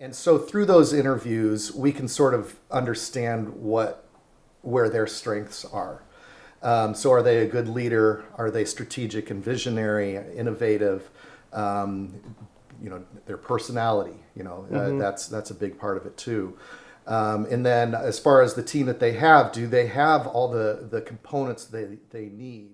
And so through those interviews, we can sort of understand where their strengths are. So are they a good leader? Are they strategic and visionary, innovative? Their personality, that's a big part of it too. And then as far as the team that they have, do they have all the components they need?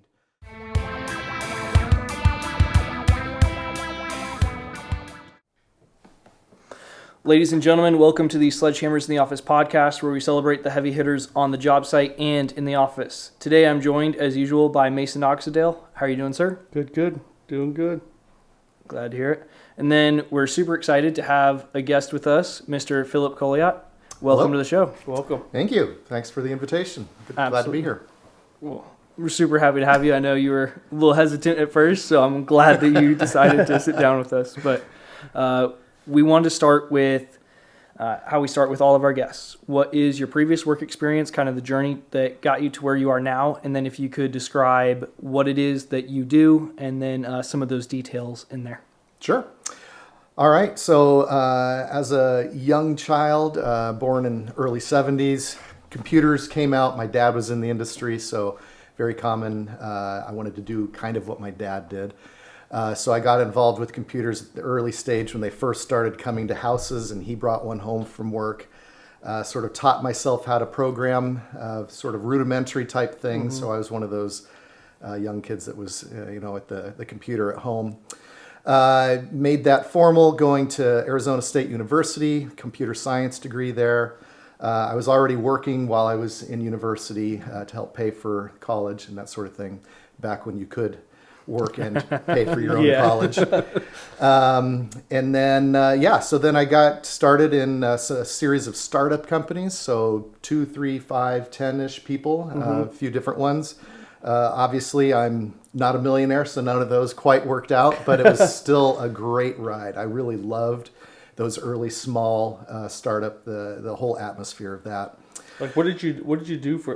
Ladies and gentlemen, welcome to the Sledgehammers in the Office podcast, where we celebrate the heavy hitters on the job site and in the office. Today I'm joined, as usual, by MasonOxendale. How are you doing, sir? Good. Doing good. Glad to hear it. And then we're super excited to have a guest with us, Mr. Philippe Colliat. Welcome Hello. to the show. Welcome. Thank you. Thanks for the invitation. Glad to be here. Well, we're super happy to have you. I know you were a little hesitant at first, so I'm glad that you decided to sit down with us. But we wanted to start with how we start with all of our guests. What is your previous work experience, kind of the journey that got you to where you are now? And then if you could describe what it is that you do, and then some of those details in there. Sure. All right. So as a young child, born in early 70s, computers came out. My dad was in the industry, so very common. I wanted to do kind of what my dad did. So I got involved with computers at the early stage when they first started coming to houses, and he brought one home from work. Sort of taught myself how to program, sort of rudimentary type things. Mm-hmm. So I was one of those young kids that was, at the computer at home. Made that formal, going to Arizona State University, computer science degree there. I was already working while I was in university to help pay for college and that sort of thing, back when you could work and pay for your own college. So then I got started in a series of startup companies, so 2, 3, 5, 10-ish people, a few different ones. Obviously, I'm not a millionaire, so none of those quite worked out, but it was still a great ride. I really loved those early small startup, the whole atmosphere of that. Like, what did you do for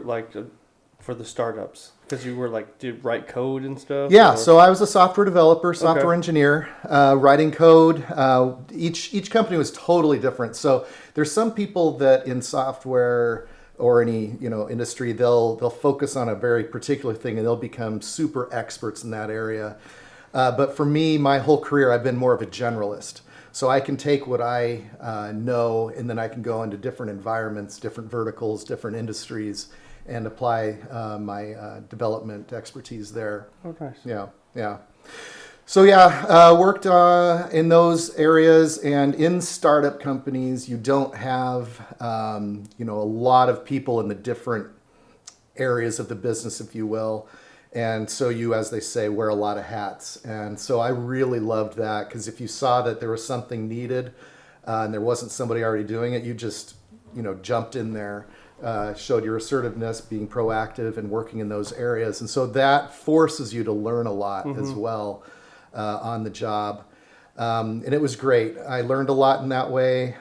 the startups? Because you were did write code and stuff? Yeah, so I was a software developer, software engineer, writing code. Each company was totally different. So there's some people that in software or any industry, they'll focus on a very particular thing and they'll become super experts in that area. But for me, my whole career, I've been more of a generalist. So I can take what I know, and then I can go into different environments, different verticals, different industries, and apply my development expertise there. Oh, nice. Yeah. So worked in those areas, and in startup companies, you don't have a lot of people in the different areas of the business, if you will, and so you, as they say, wear a lot of hats. And so I really loved that, because if you saw that there was something needed and there wasn't somebody already doing it, you just jumped in there, showed your assertiveness, being proactive and working in those areas, and so that forces you to learn a lot as well. On the job. And it was great. I learned a lot in that way.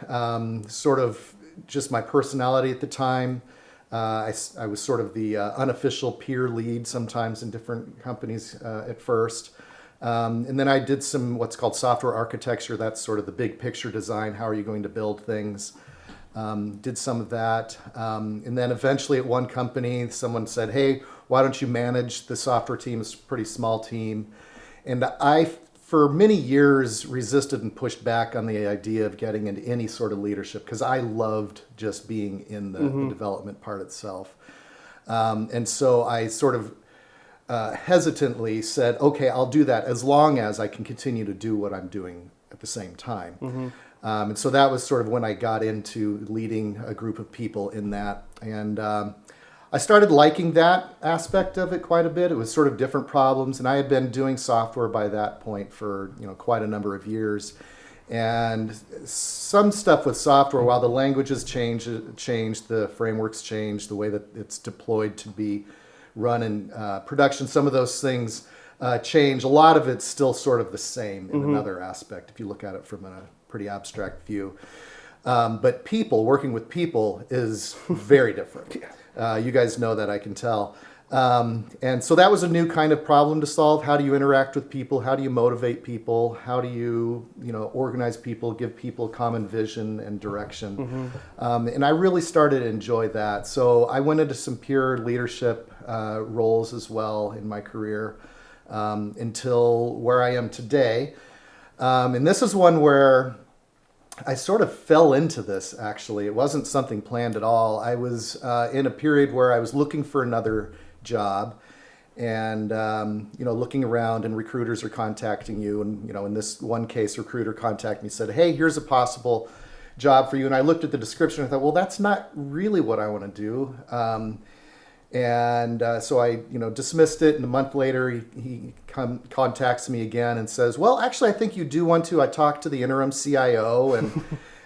Sort of just my personality at the time. I was sort of the unofficial peer lead sometimes in different companies at first. And then I did some what's called software architecture. That's sort of the big picture design. How are you going to build things? Did some of that. And then eventually at one company, someone said, hey, why don't you manage the software team? It's a pretty small team. And I, for many years, resisted and pushed back on the idea of getting into any sort of leadership, because I loved just being in the development part itself. And so I sort of hesitantly said, okay, I'll do that as long as I can continue to do what I'm doing at the same time. And so that was sort of when I got into leading a group of people in that. And I started liking that aspect of it quite a bit. It was sort of different problems, and I had been doing software by that point for quite a number of years. And some stuff with software, while the languages changed, the frameworks changed, the way that it's deployed to be run in production, some of those things change. A lot of it's still sort of the same in another aspect, if you look at it from a pretty abstract view. But working with people is very different. You guys know that, I can tell. And so that was a new kind of problem to solve. How do you interact with people? How do you motivate people? How do you, organize people, give people common vision and direction? And I really started to enjoy that. So I went into some pure leadership roles as well in my career until where I am today. And this is one where I sort of fell into this, actually. It wasn't something planned at all. I was in a period where I was looking for another job and, looking around, and recruiters are contacting you. And, in this one case, recruiter contacted me and said, hey, here's a possible job for you. And I looked at the description and I thought, well, that's not really what I want to do. So I, dismissed it. And a month later, he contacts me again and says, well, actually, I think you do want to. I talked to the interim CIO and,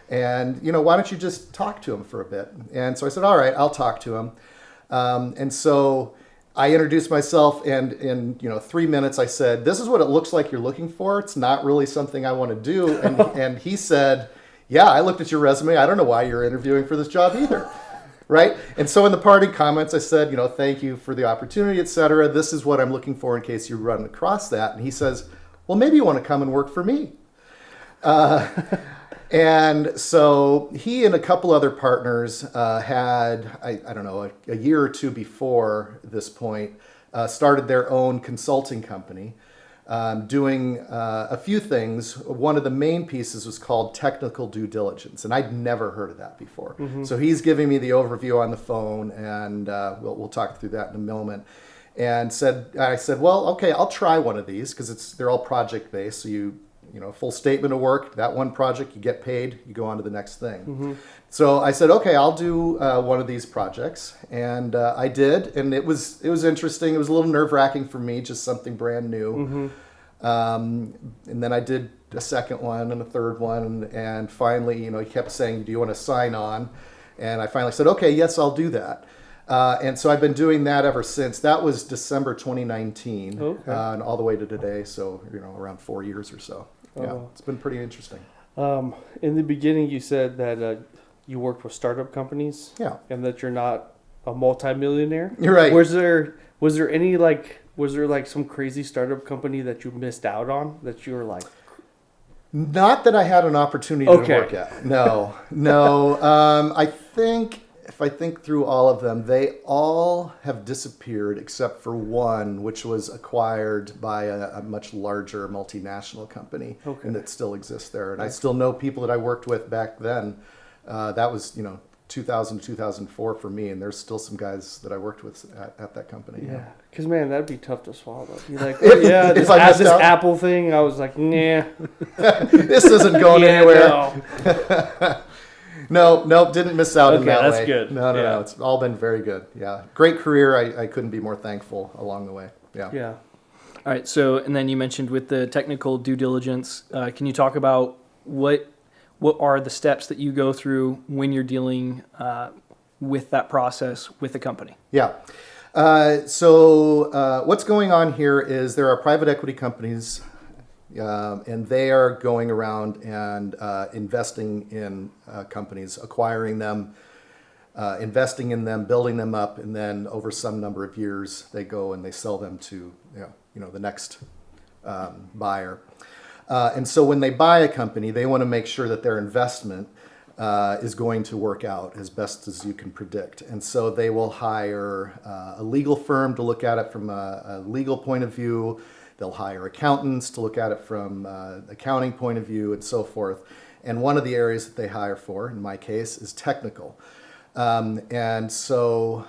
why don't you just talk to him for a bit? And so I said, all right, I'll talk to him. And so I introduced myself, and in 3 minutes I said, this is what it looks like you're looking for. It's not really something I want to do. And he said, yeah, I looked at your resume. I don't know why you're interviewing for this job either. Right? And so in the parting comments, I said, thank you for the opportunity, et cetera. This is what I'm looking for in case you run across that. And he says, well, maybe you want to come and work for me. And so he and a couple other partners had, I don't know, a year or two before this point, started their own consulting company, doing a few things. One of the main pieces was called technical due diligence, and I'd never heard of that before. So he's giving me the overview on the phone, and we'll talk through that in a moment. And I said, well, okay, I'll try one of these because they're all project based. So full statement of work, that one project, you get paid, you go on to the next thing. So I said, okay, I'll do one of these projects. And I did. And it was interesting. It was a little nerve wracking for me, just something brand new. And then I did a second one and a third one. And finally, he kept saying, do you want to sign on? And I finally said, okay, yes, I'll do that. And so I've been doing that ever since. That was December 2019, and all the way to today. So, around 4 years or so. Yeah, it's been pretty interesting. In the beginning, you said that you worked with startup companies. Yeah. And that you're not a multimillionaire. You're right. Was there some crazy startup company that you missed out on that you were like? Not that I had an opportunity to work at. No. If I think through all of them, they all have disappeared except for one, which was acquired by a much larger multinational company, and that still exists there. And I still know people that I worked with back then. That was 2000 2004 for me, and there's still some guys that I worked with at that company. Yeah, because man, that'd be tough to swallow. Be like, if I missed this out? Apple thing, I was like, nah, this isn't going anywhere. No. No, didn't miss out in that way. That's good. No. It's all been very good. Yeah. Great career. I couldn't be more thankful along the way. Yeah. Yeah. All right. So, and then you mentioned with the technical due diligence, can you talk about what are the steps that you go through when you're dealing with that process with the company? Yeah. So what's going on here is there are private equity companies, and they are going around and investing in companies, acquiring them, investing in them, building them up, and then over some number of years, they go and they sell them to the next buyer. And so when they buy a company, they want to make sure that their investment is going to work out as best as you can predict. And so they will hire a legal firm to look at it from a legal point of view. They'll hire accountants to look at it from accounting point of view and so forth. And one of the areas that they hire for, in my case, is technical. And so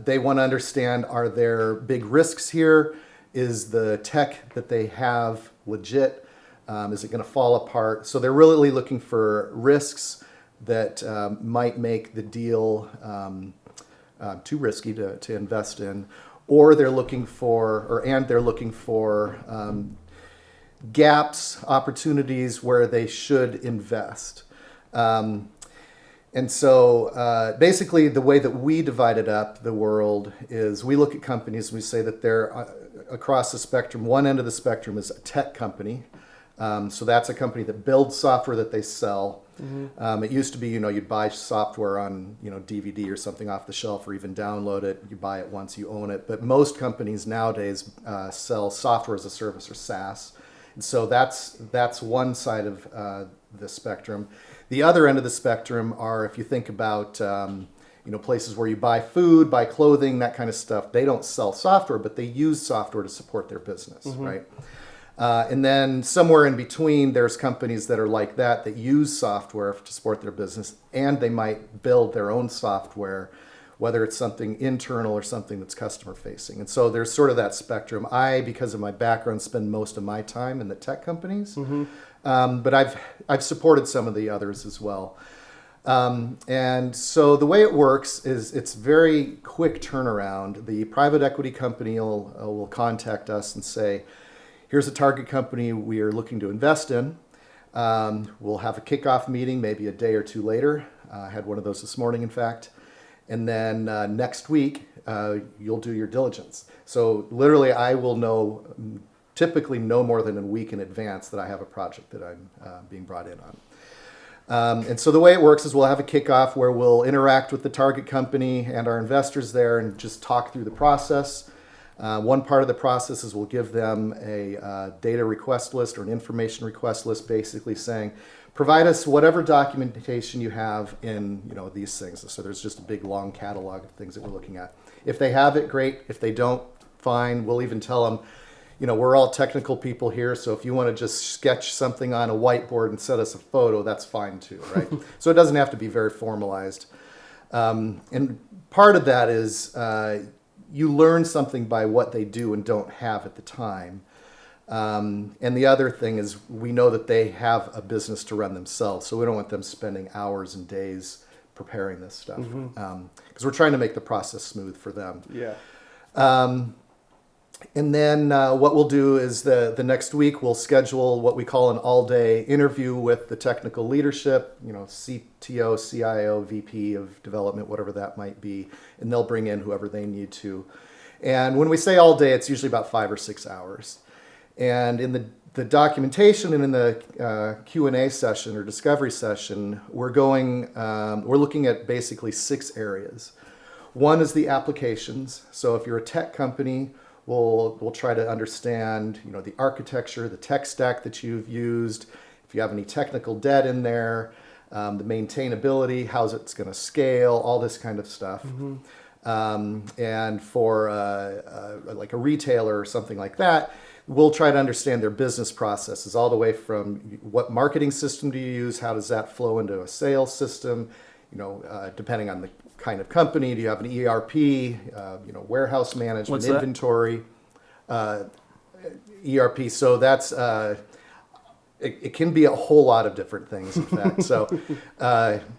they want to understand, are there big risks here? Is the tech that they have legit? Is it going to fall apart? So they're really looking for risks that might make the deal too risky to invest in, or they're looking for, gaps, opportunities where they should invest. And so basically the way that we divided up the world is we look at companies and we say that they're across the spectrum. One end of the spectrum is a tech company. So that's a company that builds software that they sell. It used to be, you'd buy software on, DVD or something off the shelf or even download it. You buy it once, you own it. But most companies nowadays sell software as a service or SaaS. And so that's one side of the spectrum. The other end of the spectrum are, if you think about, places where you buy food, buy clothing, that kind of stuff. They don't sell software, but they use software to support their business, right? And then somewhere in between, there's companies that are like that use software to support their business, and they might build their own software, whether it's something internal or something that's customer facing. And so there's sort of that spectrum. I, because of my background, spend most of my time in the tech companies, but I've supported some of the others as well. And so the way it works is it's very quick turnaround. The private equity company will contact us and say, here's a target company we are looking to invest in. We'll have a kickoff meeting maybe a day or two later. I had one of those this morning, in fact. And then next week, you'll do your diligence. So literally, I will typically no more than a week in advance that I have a project that I'm being brought in on. And so the way it works is we'll have a kickoff where we'll interact with the target company and our investors there and just talk through the process. One part of the process is we'll give them a data request list or an information request list, basically saying, provide us whatever documentation you have in these things. So there's just a big long catalog of things that we're looking at. If they have it, great. If they don't, fine. We'll even tell them, we're all technical people here, so if you want to just sketch something on a whiteboard and send us a photo, that's fine too, right? So it doesn't have to be very formalized. And part of that is you learn something by what they do and don't have at the time. And the other thing is we know that they have a business to run themselves, so we don't want them spending hours and days preparing this stuff, because we're trying to make the process smooth for them. Yeah. And then what we'll do is the next week we'll schedule what we call an all-day interview with the technical leadership, CTO, CIO, VP of development, whatever that might be, and they'll bring in whoever they need to. And when we say all day, it's usually about 5 or 6 hours. And in the documentation and in the Q&A session or discovery session, we're looking at basically 6 areas. One is the applications. So if you're a tech company, we'll try to understand, the architecture, the tech stack that you've used, if you have any technical debt in there, the maintainability, how's it's going to scale, all this kind of stuff. And for like a retailer or something like that, we'll try to understand their business processes all the way from what marketing system do you use, how does that flow into a sales system, depending on the kind of company. Do you have an ERP, warehouse management, What's that? inventory, ERP. So that's, it can be a whole lot of different things, in fact. So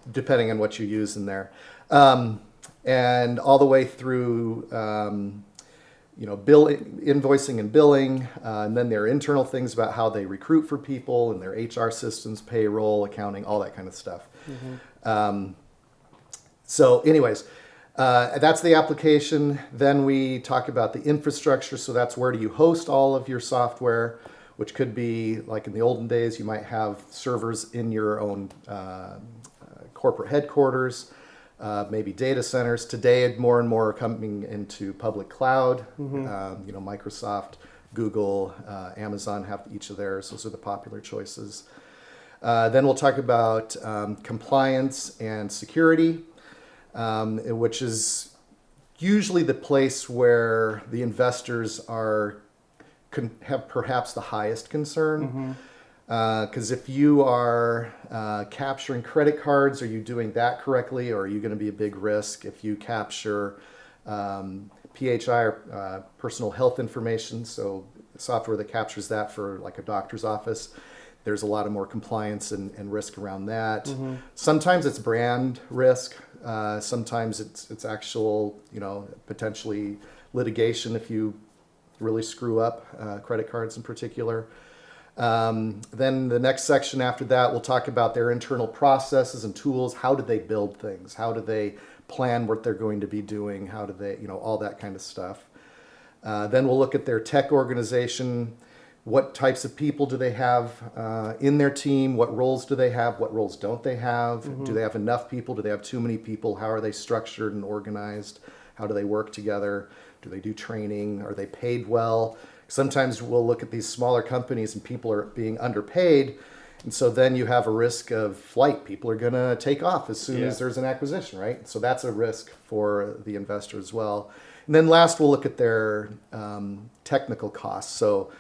depending on what you use in there. And all the way through, invoicing and billing. And then there are internal things about how they recruit for people and their HR systems, payroll, accounting, all that kind of stuff. So anyways, that's the application. Then we talk about the infrastructure. So that's where do you host all of your software, which could be like in the olden days, you might have servers in your own corporate headquarters, maybe data centers. Today, more and more are coming into public cloud. Microsoft, Google, Amazon have each of theirs. Those are the popular choices. Then we'll talk about compliance and security, which is usually the place where the investors have perhaps the highest concern. Because if you are capturing credit cards, are you doing that correctly, or are you going to be a big risk? If you capture PHI or personal health information, so software that captures that for like a doctor's office, there's a lot of more compliance and risk around that. Sometimes it's brand risk. Sometimes it's actual, potentially litigation if you really screw up, credit cards in particular. Then the next section after that, we'll talk about their internal processes and tools. How do they build things? How do they plan what they're going to be doing? How do they, all that kind of stuff. Then we'll look at their tech organization. what types of people do they have in their team? What roles do they have? What roles don't they have? Do they have enough people? Do they have too many people? How are they structured and organized? How do they work together? Do they do training? Are they paid well? Sometimes we'll look at these smaller companies and people are being underpaid. And so then you have a risk of flight. People are going to take off as soon as there's an acquisition, right? So that's a risk for the investor as well. And then last, we'll look at their technical costs. So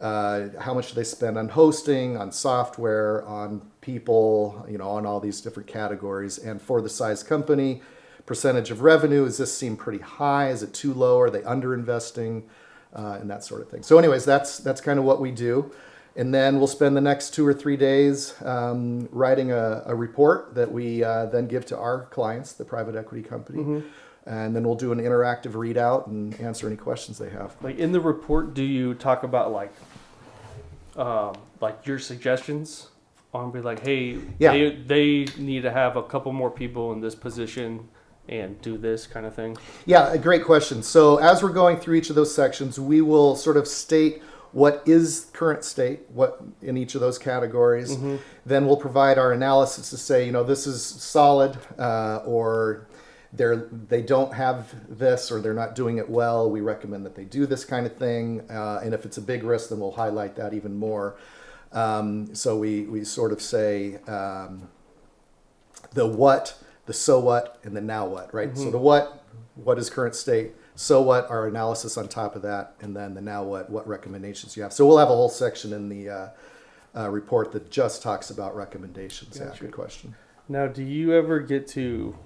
how much do they spend on hosting, on software, on people, on all these different categories. And for the size company, percentage of revenue, does this seem pretty high? Is it too low? Are they under-investing? And that sort of thing. So anyways, that's kind of what we do. And then we'll spend the next 2 or 3 days writing a report that we then give to our clients, the private equity company. And then we'll do an interactive readout and answer any questions they have. Like in the report, do you talk about like your suggestions on be like, hey, they need to have a couple more people in this position and do this kind of thing? Yeah, a great question. So as we're going through each of those sections, we will sort of state what is current state, what in each of those categories. Then we'll provide our analysis to say, this is solid, or they don't have this, or they're not doing it well. We recommend that they do this kind of thing. And if it's a big risk, then we'll highlight that even more. So we sort of say the what, the so what, and the now what, right? So the what is current state? So what, our analysis on top of that, and then the now what recommendations you have. So we'll have a whole section in the report that just talks about recommendations. Gotcha. Yeah, good question. Now, do you ever get to,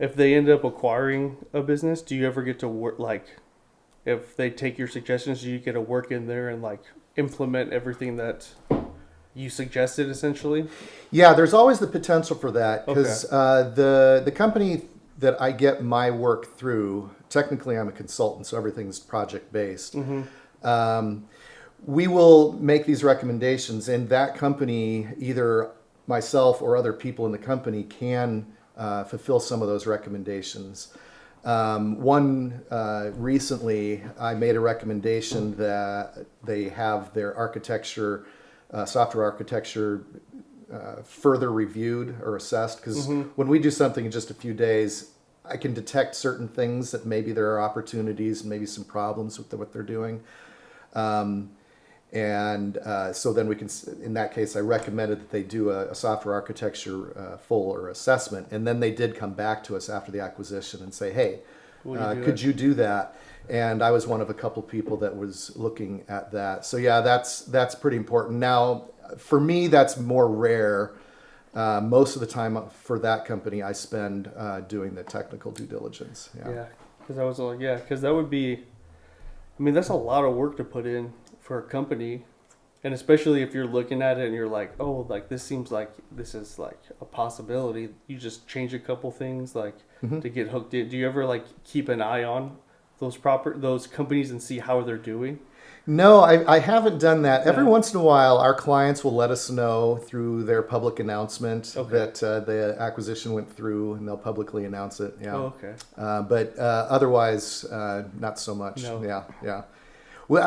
if they end up acquiring a business, do you ever get to work, like, if they take your suggestions, do you get to work in there and like implement everything that you suggested essentially? Yeah, there's always the potential for that because the company that I get my work through, technically I'm a consultant, so everything's project based. We will make these recommendations, and that company, either myself or other people in the company, can fulfill some of those recommendations. Recently, I made a recommendation that they have their architecture, software architecture, further reviewed or assessed, because when we do something in just a few days, I can detect certain things that maybe there are opportunities and maybe some problems with what they're doing. So then we can, in that case, I recommended that they do a software architecture full or assessment, and then they did come back to us after the acquisition and say, hey, could you do that? And I was one of a couple people that was looking at that. So yeah, that's pretty important. Now, for me, that's more rare. Most of the time for that company, I spend doing the technical due diligence. Yeah, because I was like, because that would be, that's a lot of work to put in for a company. And especially if you're looking at it and you're like, oh, like this seems like this is like a possibility. You just change a couple things like to get hooked in. Do you ever like keep an eye on those companies and see how they're doing? No, I haven't done that. Every once in a while, our clients will let us know through their public announcement that the acquisition went through, and they'll publicly announce it. Yeah. Oh, okay. But otherwise, not so much. No. Yeah. Well,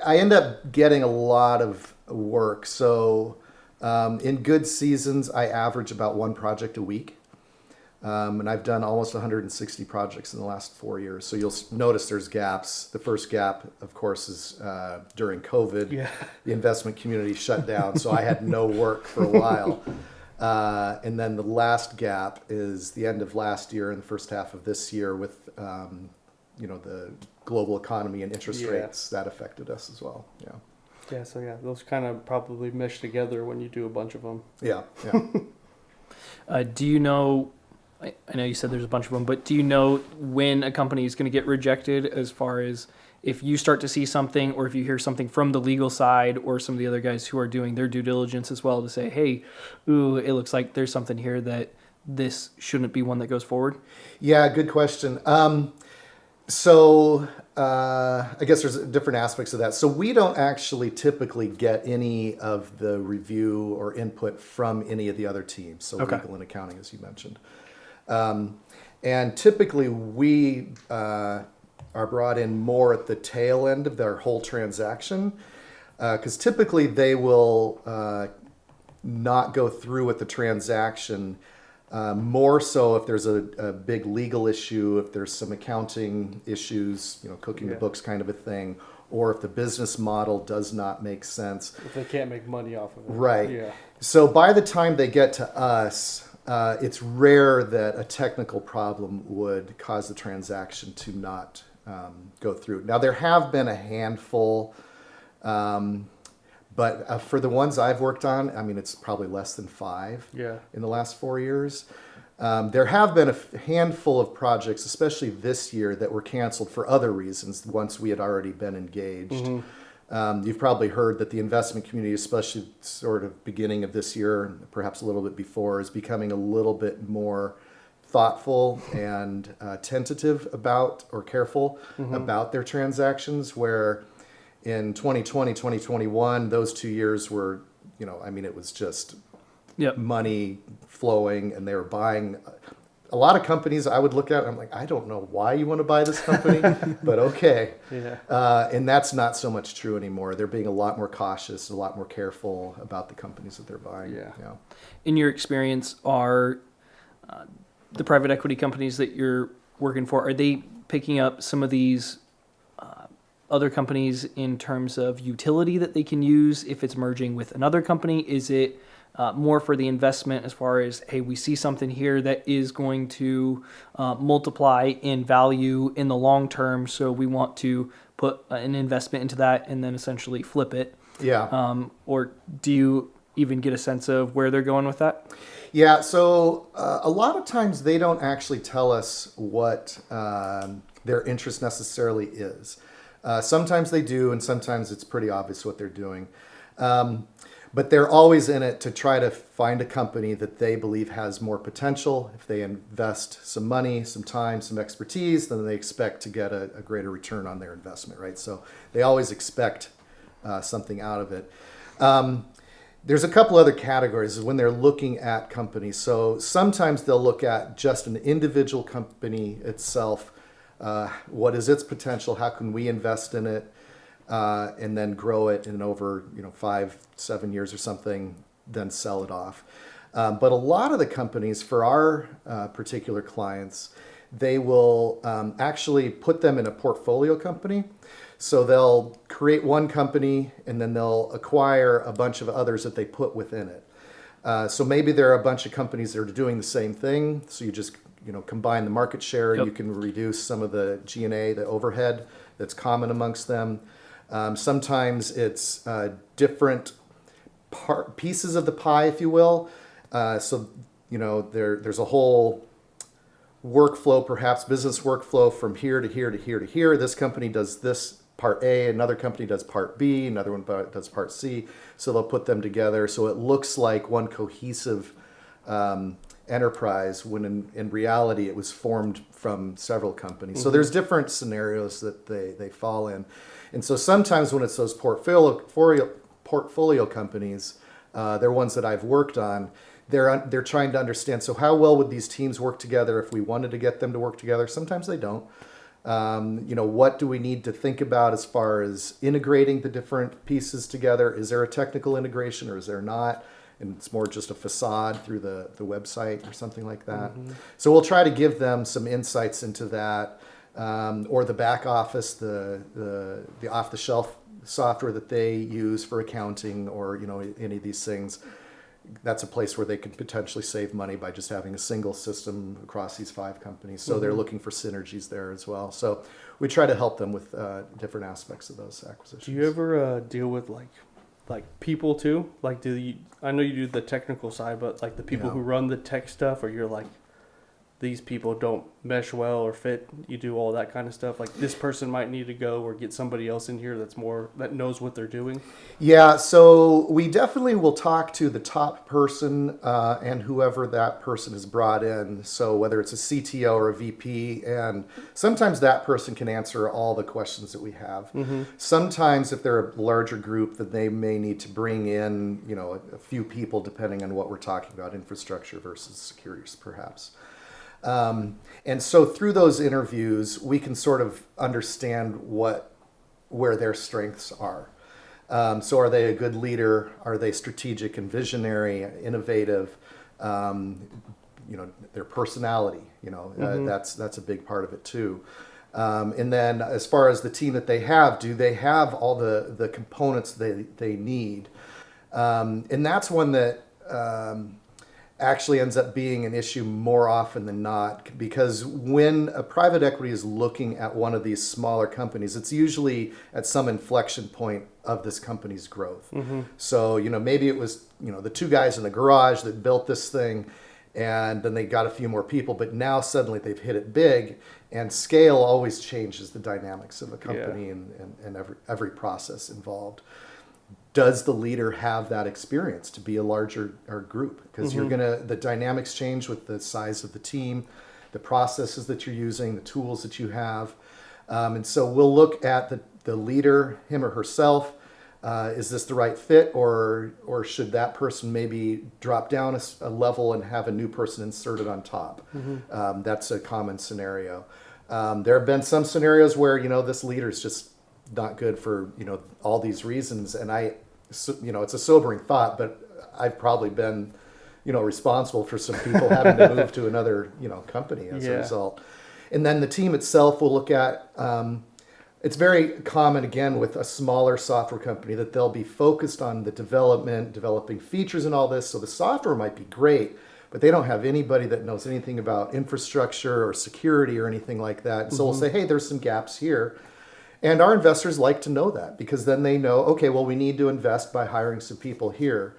I end up getting a lot of work. So in good seasons, I average about one project a week. And I've done almost 160 projects in the last 4 years. So you'll notice there's gaps. The first gap, of course, is during COVID. Yeah. The investment community shut down, so I had no work for a while. And then the last gap is the end of last year and the first half of this year with the global economy and interest rates that affected us as well. Yeah, so those kind of probably mesh together when you do a bunch of them. Yeah. Do you know, I know you said there's a bunch of them, but do you know when a company is going to get rejected, as far as if you start to see something, or if you hear something from the legal side or some of the other guys who are doing their due diligence as well to say, hey, it looks like there's something here that this shouldn't be one that goes forward? Yeah, good question. So I guess there's different aspects of that. So we don't actually typically get any of the review or input from any of the other teams. So legal and accounting, as you mentioned. And typically we are brought in more at the tail end of their whole transaction, because typically they will not go through with the transaction. More so if there's a big legal issue, if there's some accounting issues, cooking the books kind of a thing, or if the business model does not make sense. If they can't make money off of it. Right. Yeah. So by the time they get to us, it's rare that a technical problem would cause the transaction to not go through. Now, there have been a handful, but for the ones I've worked on, I mean, it's probably less than 5 in the last 4 years. There have been a handful of projects, especially this year, that were canceled for other reasons once we had already been engaged. You've probably heard that the investment community, especially sort of beginning of this year, perhaps a little bit before, is becoming a little bit more thoughtful and tentative about, or careful about their transactions, where in 2020, 2021, those 2 years were, it was just money flowing, and they were buying a lot of companies. I would look at, I'm like, I don't know why you want to buy this company, but okay. And that's not so much true anymore. They're being a lot more cautious, a lot more careful about the companies that they're buying. In your experience, are the private equity companies that you're working for, are they picking up some of these other companies in terms of utility that they can use if it's merging with another company? Is it more for the investment as far as, hey, we see something here that is going to multiply in value in the long term, so we want to put an investment into that and then essentially flip it? Or do you even get a sense of where they're going with that? Yeah, so a lot of times they don't actually tell us what their interest necessarily is. Sometimes they do, and sometimes it's pretty obvious what they're doing. But they're always in it to try to find a company that they believe has more potential. If they invest some money, some time, some expertise, then they expect to get a greater return on their investment, right? So they always expect something out of it. There's a couple other categories when they're looking at companies. So sometimes they'll look at just an individual company itself. What is its potential? How can we invest in it? And then grow it in over 5-7 years or something, then sell it off. But a lot of the companies, for our particular clients, they will actually put them in a portfolio company. So they'll create one company and then they'll acquire a bunch of others that they put within it. So maybe there are a bunch of companies that are doing the same thing. So you just combine the market share and you can reduce some of the G&A, the overhead that's common amongst them. Sometimes it's different pieces of the pie, if you will. So there's a whole workflow, perhaps business workflow from here to here to here to here. This company does this part A, another company does part B, another one does part C. So they'll put them together so it looks like one cohesive enterprise, when in reality it was formed from several companies. So there's different scenarios that they fall in. And so sometimes when it's those portfolio companies, they're ones that I've worked on, they're trying to understand, so how well would these teams work together if we wanted to get them to work together? Sometimes they don't. What do we need to think about as far as integrating the different pieces together? Is there a technical integration or is there not? And it's more just a facade through the website or something like that. So we'll try to give them some insights into that, or the back office, the off-the-shelf software that they use for accounting, or any of these things. That's a place where they could potentially save money by just having a single system across these 5 companies. So they're looking for synergies there as well. So we try to help them with different aspects of those acquisitions. Do you ever deal with like people too? Like, I know you do the technical side, but like the people who run the tech stuff, or you're like, these people don't mesh well or fit, you do all that kind of stuff? Like, this person might need to go, or get somebody else in here that knows what they're doing? Yeah, so we definitely will talk to the top person and whoever that person is brought in. So whether it's a CTO or a VP, and sometimes that person can answer all the questions that we have. Sometimes if they're a larger group, then they may need to bring in a few people depending on what we're talking about, infrastructure versus security perhaps. And so through those interviews, we can sort of understand where their strengths are. So are they a good leader? Are they strategic and visionary, innovative? Their personality, that's a big part of it too. And then as far as the team that they have, do they have all the components they need? And that's one that actually ends up being an issue more often than not, because when a private equity is looking at one of these smaller companies, it's usually at some inflection point of this company's growth. So, maybe it was, the two guys in the garage that built this thing, and then they got a few more people, but now suddenly they've hit it big, and scale always changes the dynamics of a company and every process involved. Does the leader have that experience to be a larger group? Because the dynamics change with the size of the team, the processes that you're using, the tools that you have. And so we'll look at the leader, him or herself. Is this the right fit, or should that person maybe drop down a level and have a new person inserted on top? That's a common scenario. There have been some scenarios where, this leader is just not good for, all these reasons. And it's a sobering thought, but I've probably been, responsible for some people having to move to another, company as a result. And then the team itself will look at, it's very common, again, with a smaller software company that they'll be focused on the developing features and all this. So the software might be great, but they don't have anybody that knows anything about infrastructure or security or anything like that. And so we'll say, hey, there's some gaps here. And our investors like to know that, because then they know, okay, well, we need to invest by hiring some people here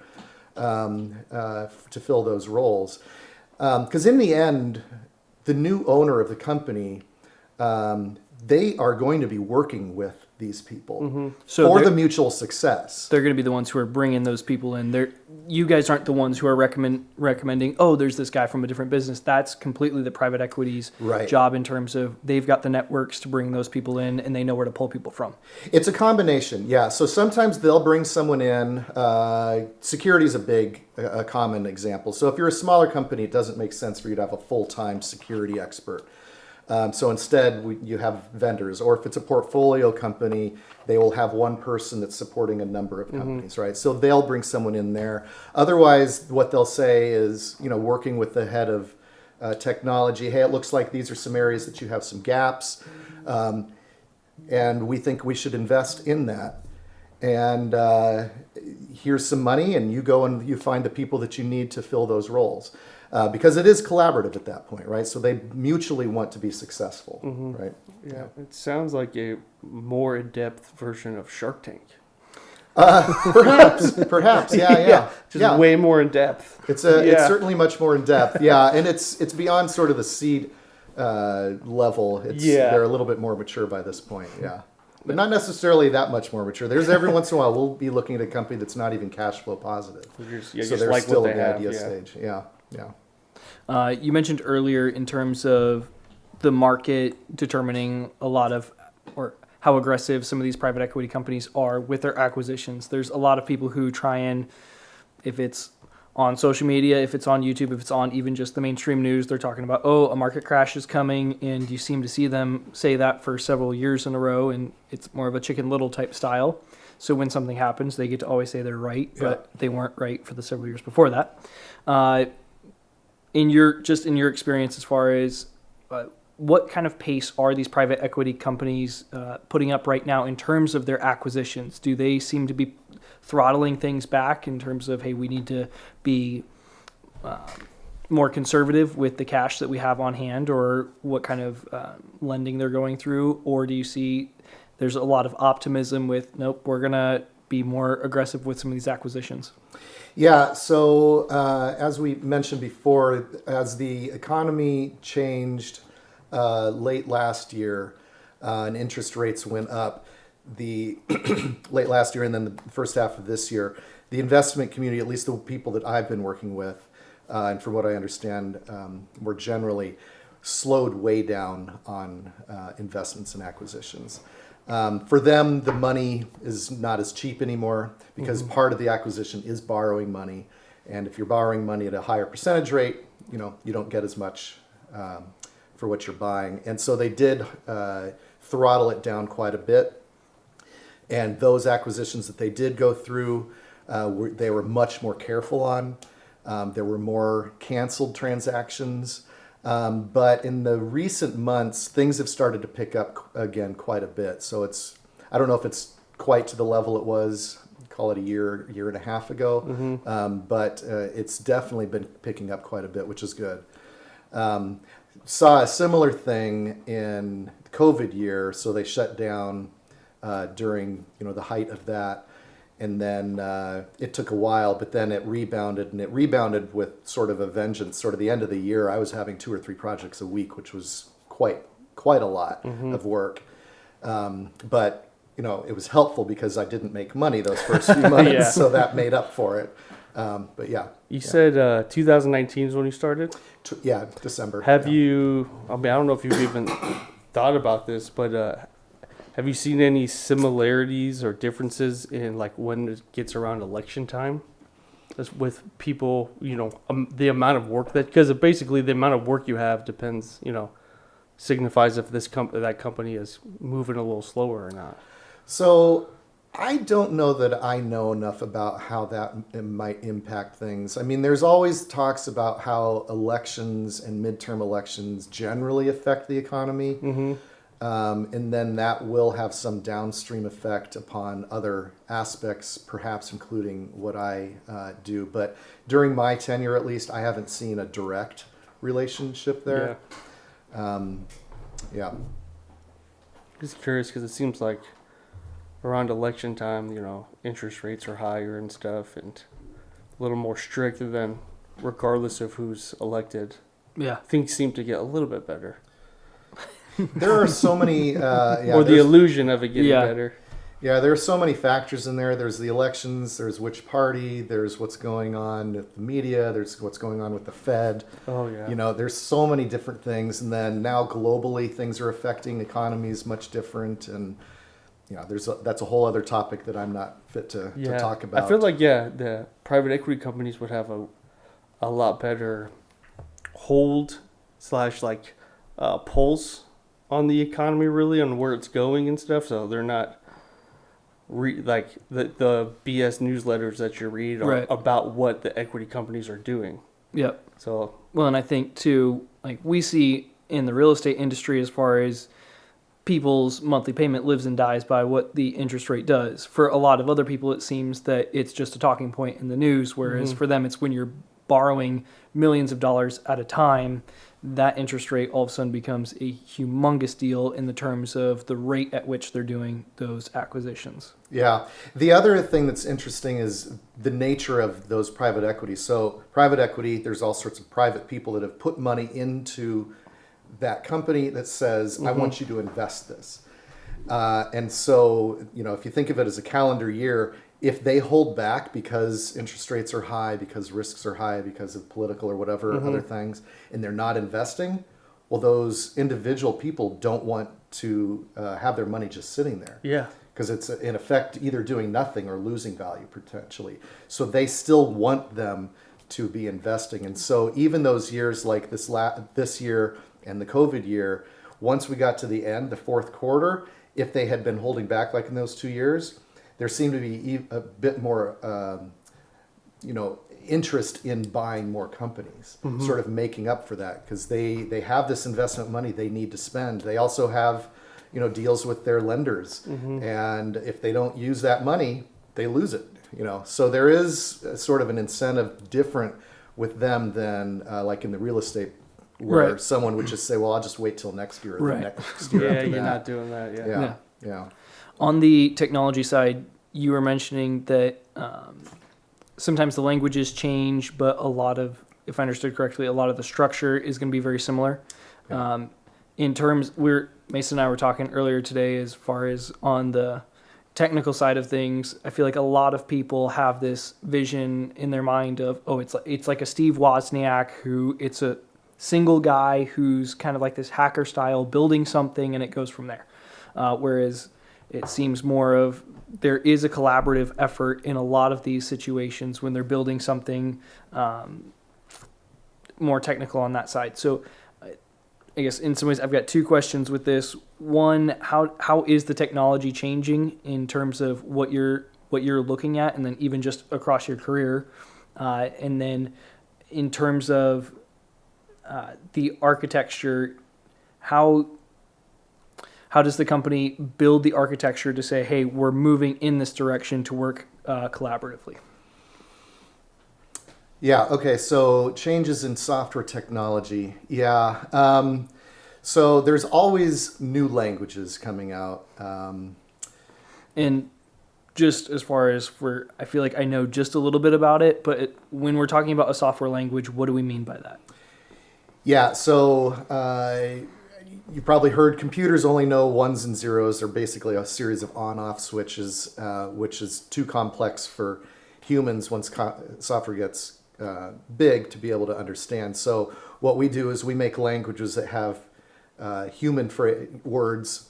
to fill those roles. Because in the end, the new owner of the company, they are going to be working with these people for the mutual success. They're going to be the ones who are bringing those people in. You guys aren't the ones who are recommending, oh, there's this guy from a different business. That's completely the private equity's job, in terms of they've got the networks to bring those people in, and they know where to pull people from. It's a combination, yeah. So sometimes they'll bring someone in. Security is a common example. So if you're a smaller company, it doesn't make sense for you to have a full-time security expert. So instead, you have vendors, or if it's a portfolio company, they will have one person that's supporting a number of companies, right? So they'll bring someone in there. Otherwise, what they'll say is, working with the head of technology, hey, it looks like these are some areas that you have some gaps, and we think we should invest in that. And here's some money, and you go and you find the people that you need to fill those roles. Because it is collaborative at that point, right? So they mutually want to be successful, right? Yeah, it sounds like a more in-depth version of Shark Tank. Perhaps, yeah. Just way more in depth. It's certainly much more in depth, yeah. And it's beyond sort of the seed level. They're a little bit more mature by this point, yeah. But not necessarily that much more mature. There's every once in a while we'll be looking at a company that's not even cash flow positive. So they're still in the idea stage, yeah. You mentioned earlier in terms of the market determining a lot of, or how aggressive some of these private equity companies are with their acquisitions. There's a lot of people who try and, if it's on social media, if it's on YouTube, if it's on even just the mainstream news, they're talking about, oh, a market crash is coming, and you seem to see them say that for several years in a row, and it's more of a Chicken Little type style. So when something happens, they get to always say they're right, but they weren't right for the several years before that. In your experience, as far as what kind of pace are these private equity companies putting up right now in terms of their acquisitions? Do they seem to be throttling things back in terms of, hey, we need to be more conservative with the cash that we have on hand, or what kind of lending they're going through? Or do you see there's a lot of optimism with, nope, we're going to be more aggressive with some of these acquisitions? Yeah, so as we mentioned before, as the economy changed late last year and interest rates went up, late last year and then the first half of this year, the investment community, at least the people that I've been working with, and from what I understand, more generally, slowed way down on investments and acquisitions. For them, the money is not as cheap anymore, because part of the acquisition is borrowing money. And if you're borrowing money at a higher percentage rate, you don't get as much what you're buying. And so they did throttle it down quite a bit. And those acquisitions that they did go through, they were much more careful on. There were more canceled transactions. But in the recent months, things have started to pick up again quite a bit. So I don't know if it's quite to the level it was, call it a year and a half ago, but it's definitely been picking up quite a bit, which is good. Saw a similar thing in the COVID year, so they shut down during the height of that, and then it took a while, but then it rebounded, and it rebounded with sort of a vengeance. Sort of the end of the year, I was having 2 or 3 projects a week, which was quite a lot of work, but it was helpful because I didn't make money those first few months, so that made up for it. But yeah. You said 2019 is when you started? December. Have you, I don't know if you've even thought about this, but have you seen any similarities or differences in like when it gets around election time? With people, the amount of work because basically the amount of work you have depends, signifies if that company is moving a little slower or not. So I don't know that I know enough about how that might impact things. I mean, there's always talks about how elections and midterm elections generally affect the economy. And then that will have some downstream effect upon other aspects, perhaps including what I do. But during my tenure, at least, I haven't seen a direct relationship there. Yeah. Just curious because it seems like around election time, interest rates are higher and stuff and a little more strict than regardless of who's elected. Yeah. Things seem to get a little bit better. There are so many... or the illusion of it getting better. Yeah, there are so many factors in there. There's the elections, there's which party, there's what's going on with the media, there's what's going on with the Fed. Oh, yeah. There's so many different things. And then now globally, things are affecting economies much different. And, that's a whole other topic that I'm not fit to talk about. I feel like, the private equity companies would have a lot better hold / pulse on the economy, really, on where it's going and stuff. So they're not like the BS newsletters that you read are about what the equity companies are doing. Yep. So well, and I think too, like we see in the real estate industry, as far as people's monthly payment lives and dies by what the interest rate does. For a lot of other people, it seems that it's just a talking point in the news, whereas for them, it's when you're borrowing millions of dollars at a time, that interest rate all of a sudden becomes a humongous deal in the terms of the rate at which they're doing those acquisitions. Yeah. The other thing that's interesting is the nature of those private equities. So private equity, there's all sorts of private people that have put money into that company that says, I want you to invest this. And so, if you think of it as a calendar year, if they hold back because interest rates are high, because risks are high, because of political or whatever other things, and they're not investing, well, those individual people don't want to have their money just sitting there. Yeah. Because it's in effect either doing nothing or losing value potentially. So they still want them to be investing. And so even those years like this year and the COVID year, once we got to the end, the fourth quarter, if they had been holding back like in those 2 years, there seemed to be a bit more, interest in buying more companies, sort of making up for that, because they have this investment money they need to spend. They also have, deals with their lenders, and if they don't use that money, they lose it. So there is sort of an incentive different with them than like in the real estate, where someone would just say, "Well, I'll just wait till next year or the next year after that." You're not doing that. Yeah. On the technology side, you were mentioning that sometimes the languages change, but a lot of, if I understood correctly, a lot of the structure is going to be very similar. Yeah. In terms, Mason and I were talking earlier today as far as on the technical side of things. I feel like a lot of people have this vision in their mind of, it's like a Steve Wozniak who it's a single guy who's kind of like this hacker style building something and it goes from there. Whereas it seems more of there is a collaborative effort in a lot of these situations when they're building something more technical on that side. So I guess in some ways I've got two questions with this. One, how is the technology changing in terms of what you're looking at, and then even just across your career, and then in terms of the architecture, how does the company build the architecture to say, hey, we're moving in this direction to work collaboratively? Yeah. Okay. So changes in software technology. Yeah. So there's always new languages coming out. And just as far as I feel like I know just a little bit about it, but when we're talking about a software language, what do we mean by that? Yeah. So you probably heard computers only know ones and zeros. They're basically a series of on-off switches, which is too complex for humans once software gets big to be able to understand. So what we do is we make languages that have human words,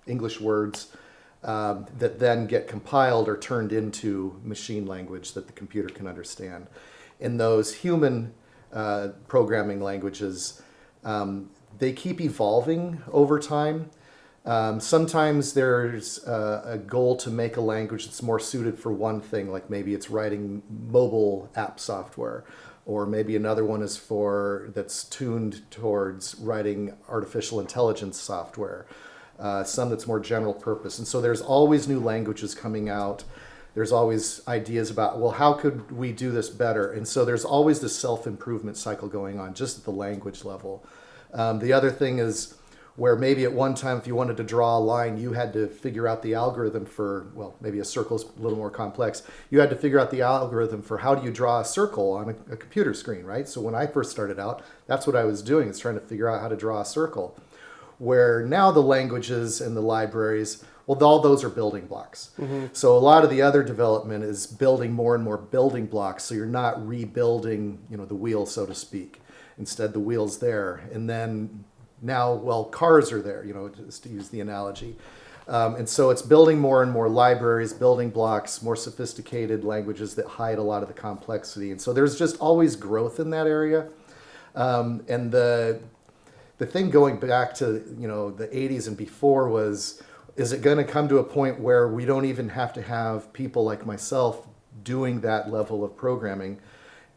English words, that then get compiled or turned into machine language that the computer can understand. In those human programming languages, they keep evolving over time. Sometimes there's a goal to make a language that's more suited for one thing, like maybe it's writing mobile app software, or maybe another one is that's tuned towards writing artificial intelligence software, some that's more general purpose. And so there's always new languages coming out. There's always ideas about, well, how could we do this better? And so there's always this self-improvement cycle going on just at the language level. The other thing is where maybe at one time, if you wanted to draw a line, you had to figure out the algorithm for, well, maybe a circle is a little more complex. You had to figure out the algorithm for how do you draw a circle on a computer screen, right? So when I first started out, that's what I was doing, is trying to figure out how to draw a circle. Where now the languages and the libraries, well, all those are building blocks. Mm-hmm. So a lot of the other development is building more and more building blocks. So you're not rebuilding, the wheel, so to speak. Instead, the wheel's there. And then now, well, cars are there, just to use the analogy. And so it's building more and more libraries, building blocks, more sophisticated languages that hide a lot of the complexity. And so there's just always growth in that area. And the thing going back to, the 80s and before was, is it going to come to a point where we don't even have to have people like myself doing that level of programming?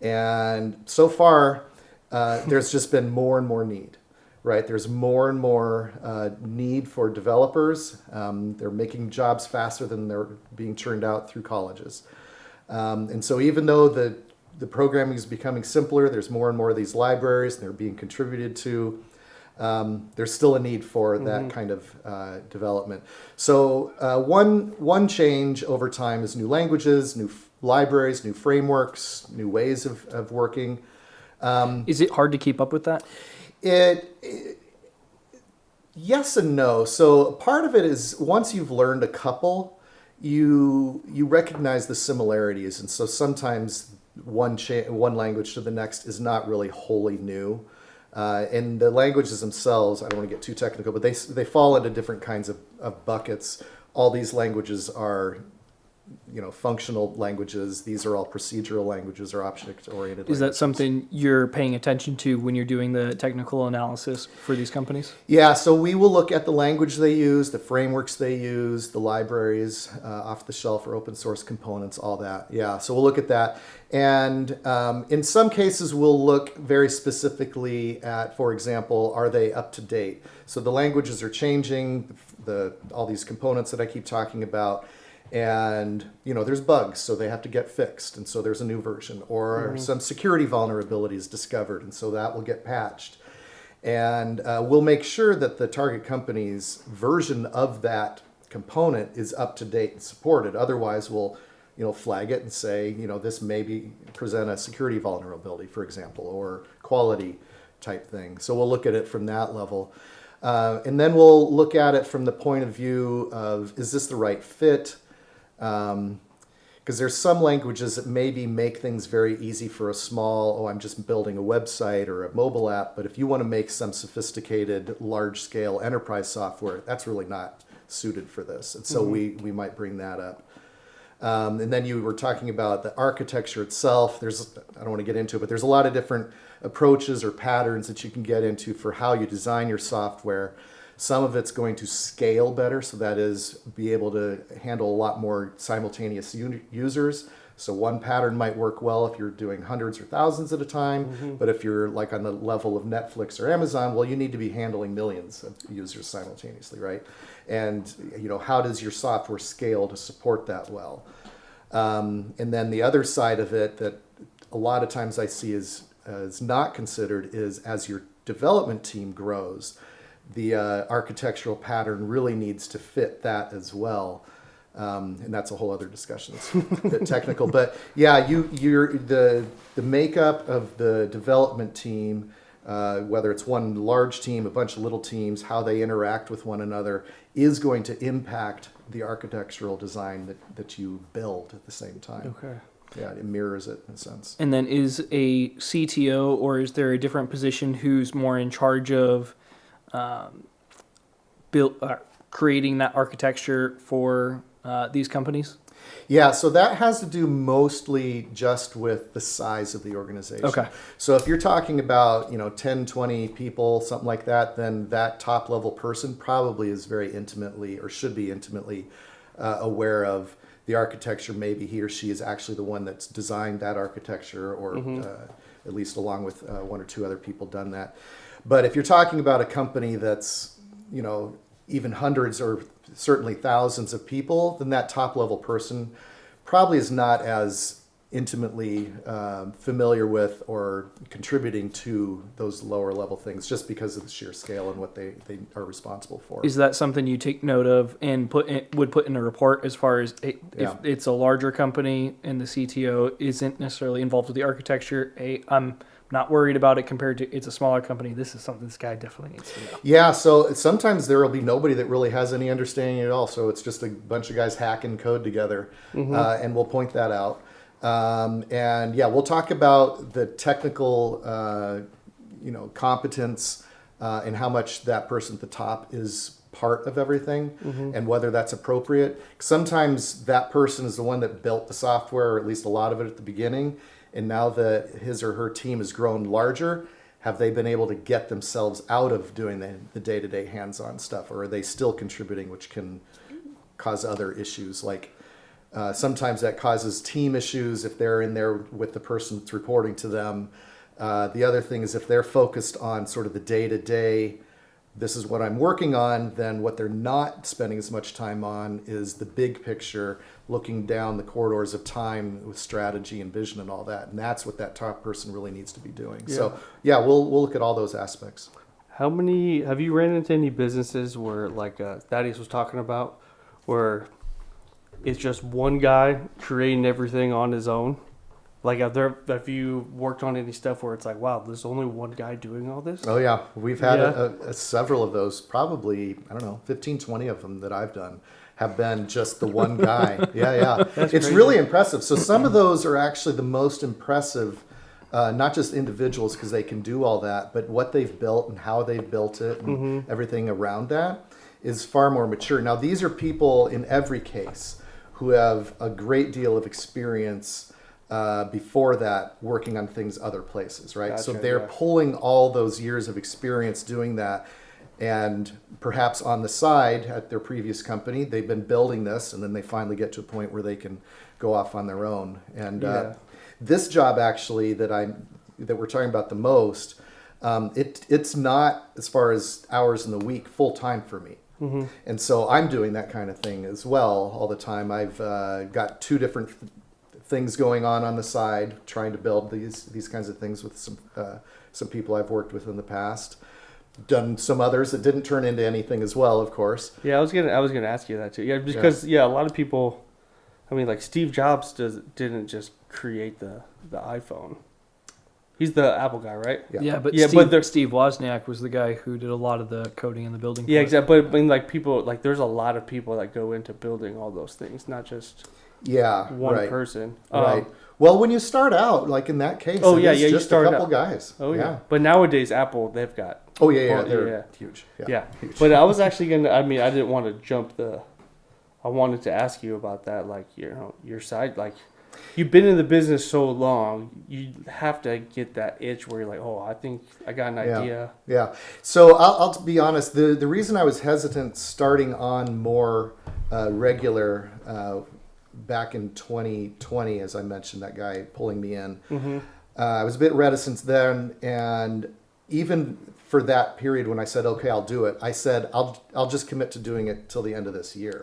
And so far, there's just been more and more need, right? There's more and more need for developers. They're making jobs faster than they're being churned out through colleges. And so even though the programming is becoming simpler, there's more and more of these libraries, and they're being contributed to. There's still a need for that kind of development. So one change over time is new languages, new libraries, new frameworks, new ways of working. Is it hard to keep up with that? Yes and no. So part of it is once you've learned a couple, you recognize the similarities, and so sometimes one language to the next is not really wholly new. And the languages themselves, I don't want to get too technical, but they fall into different kinds of buckets. All these languages are, functional languages. These are all procedural languages or object-oriented languages. Is that something you're paying attention to when you're doing the technical analysis for these companies? Yeah, so we will look at the language they use, the frameworks they use, the libraries, off-the-shelf or open-source components, all that. Yeah, so we'll look at that. And in some cases, we'll look very specifically at, for example, are they up to date? So the languages are changing, all these components that I keep talking about. And, there's bugs, so they have to get fixed. And so there's a new version, or some security vulnerabilities discovered. And so that will get patched. And we'll make sure that the target company's version of that component is up to date and supported. Otherwise, we'll, flag it and say, this may present a security vulnerability, for example, or quality type thing. So we'll look at it from that level. And then we'll look at it from the point of view of, is this the right fit? Because there's some languages that maybe make things very easy for a small, I'm just building a website or a mobile app, but if you want to make some sophisticated, large-scale enterprise software, that's really not suited for this. And so we might bring that up. And then you were talking about the architecture itself. I don't want to get into it, but there's a lot of different approaches or patterns that you can get into for how you design your software. Some of it's going to scale better, so that is be able to handle a lot more simultaneous users. So one pattern might work well if you're doing hundreds or thousands at a time, but if you're like on the level of Netflix or Amazon, well, you need to be handling millions of users simultaneously, right? And how does your software scale to support that well? And then the other side of it that a lot of times I see is not considered is as your development team grows, the architectural pattern really needs to fit that as well. And that's a whole other discussion. It's a bit technical, but yeah, the makeup of the development team, whether it's one large team, a bunch of little teams, how they interact with one another is going to impact the architectural design that you build at the same time. Okay. Yeah, it mirrors it in a sense. And then is a CTO, or is there a different position who's more in charge of creating that architecture for these companies? Yeah, so that has to do mostly just with the size of the organization. Okay. So if you're talking about, 10, 20 people, something like that, then that top level person probably is very intimately or should be intimately aware of the architecture. Maybe he or she is actually the one that's designed that architecture or at least along with one or two other people done that. But if you're talking about a company that's, even hundreds or certainly thousands of people, then that top level person probably is not as intimately familiar with or contributing to those lower level things just because of the sheer scale and what they are responsible for. Is that something you take note of and would put in a report as far as if it's a larger company and the CTO isn't necessarily involved with the architecture? I'm not worried about it compared to it's a smaller company. This is something this guy definitely needs to know. Yeah, so sometimes there will be nobody that really has any understanding at all. So it's just a bunch of guys hacking code together, and we'll point that out. And yeah, we'll talk about the technical, competence and how much that person at the top is part of everything and whether that's appropriate. Sometimes that person is the one that built the software, or at least a lot of it at the beginning. And now that his or her team has grown larger, have they been able to get themselves out of doing the day-to-day hands-on stuff, or are they still contributing, which can cause other issues? Like sometimes that causes team issues if they're in there with the person that's reporting to them. The other thing is if they're focused on sort of the day-to-day, this is what I'm working on, then what they're not spending as much time on is the big picture, looking down the corridors of time with strategy and vision and all that. And that's what that top person really needs to be doing. Yeah. So yeah, we'll look at all those aspects. Have you ran into any businesses where, like Thaddeus was talking about, where it's just one guy creating everything on his own? Like, have you worked on any stuff where it's like, wow, there's only one guy doing all this? Oh yeah, we've had several of those, probably, 15, 20 of them that I've done have been just the one guy. Yeah. It's crazy. really impressive. So some of those are actually the most impressive, not just individuals because they can do all that, but what they've built and how they've built it and everything around that is far more mature. Now, these are people in every case who have a great deal of experience before that working on things other places, right? Gotcha, so they're pulling all those years of experience doing that, and perhaps on the side at their previous company they've been building this, and then they finally get to a point where they can go off on their own. And this job actually that we're talking about the most, it's not, as far as hours in the week, full time for me. And so I'm doing that kind of thing as well all the time. I've got two different things going on the side, trying to build these kinds of things with some people I've worked with in the past. Done some others that didn't turn into anything as well, of course. Yeah, I was gonna ask you that too. Yeah, because a lot of people, like Steve Jobs didn't just create the iPhone. He's the Apple guy, right? Yeah, but Steve Wozniak was the guy who did a lot of the coding and the building. Yeah, exactly. But people, there's a lot of people that go into building all those things, not just one person. Right. Well, when you start out, like in that case, it's just a couple guys. Oh yeah. But nowadays, Apple, they've got. Oh yeah, they're huge. Yeah. Huge. But I was actually gonna. I didn't want to jump I wanted to ask you about that, like your side, like. you've been in the business so long, you have to get that itch where you're like, oh, I think I got an idea. Yeah. So I'll be honest. The reason I was hesitant starting on more regular back in 2020, as I mentioned, that guy pulling me in, I was a bit reticent then, and even for that period when I said, okay, I'll do it, I said I'll just commit to doing it till the end of this year.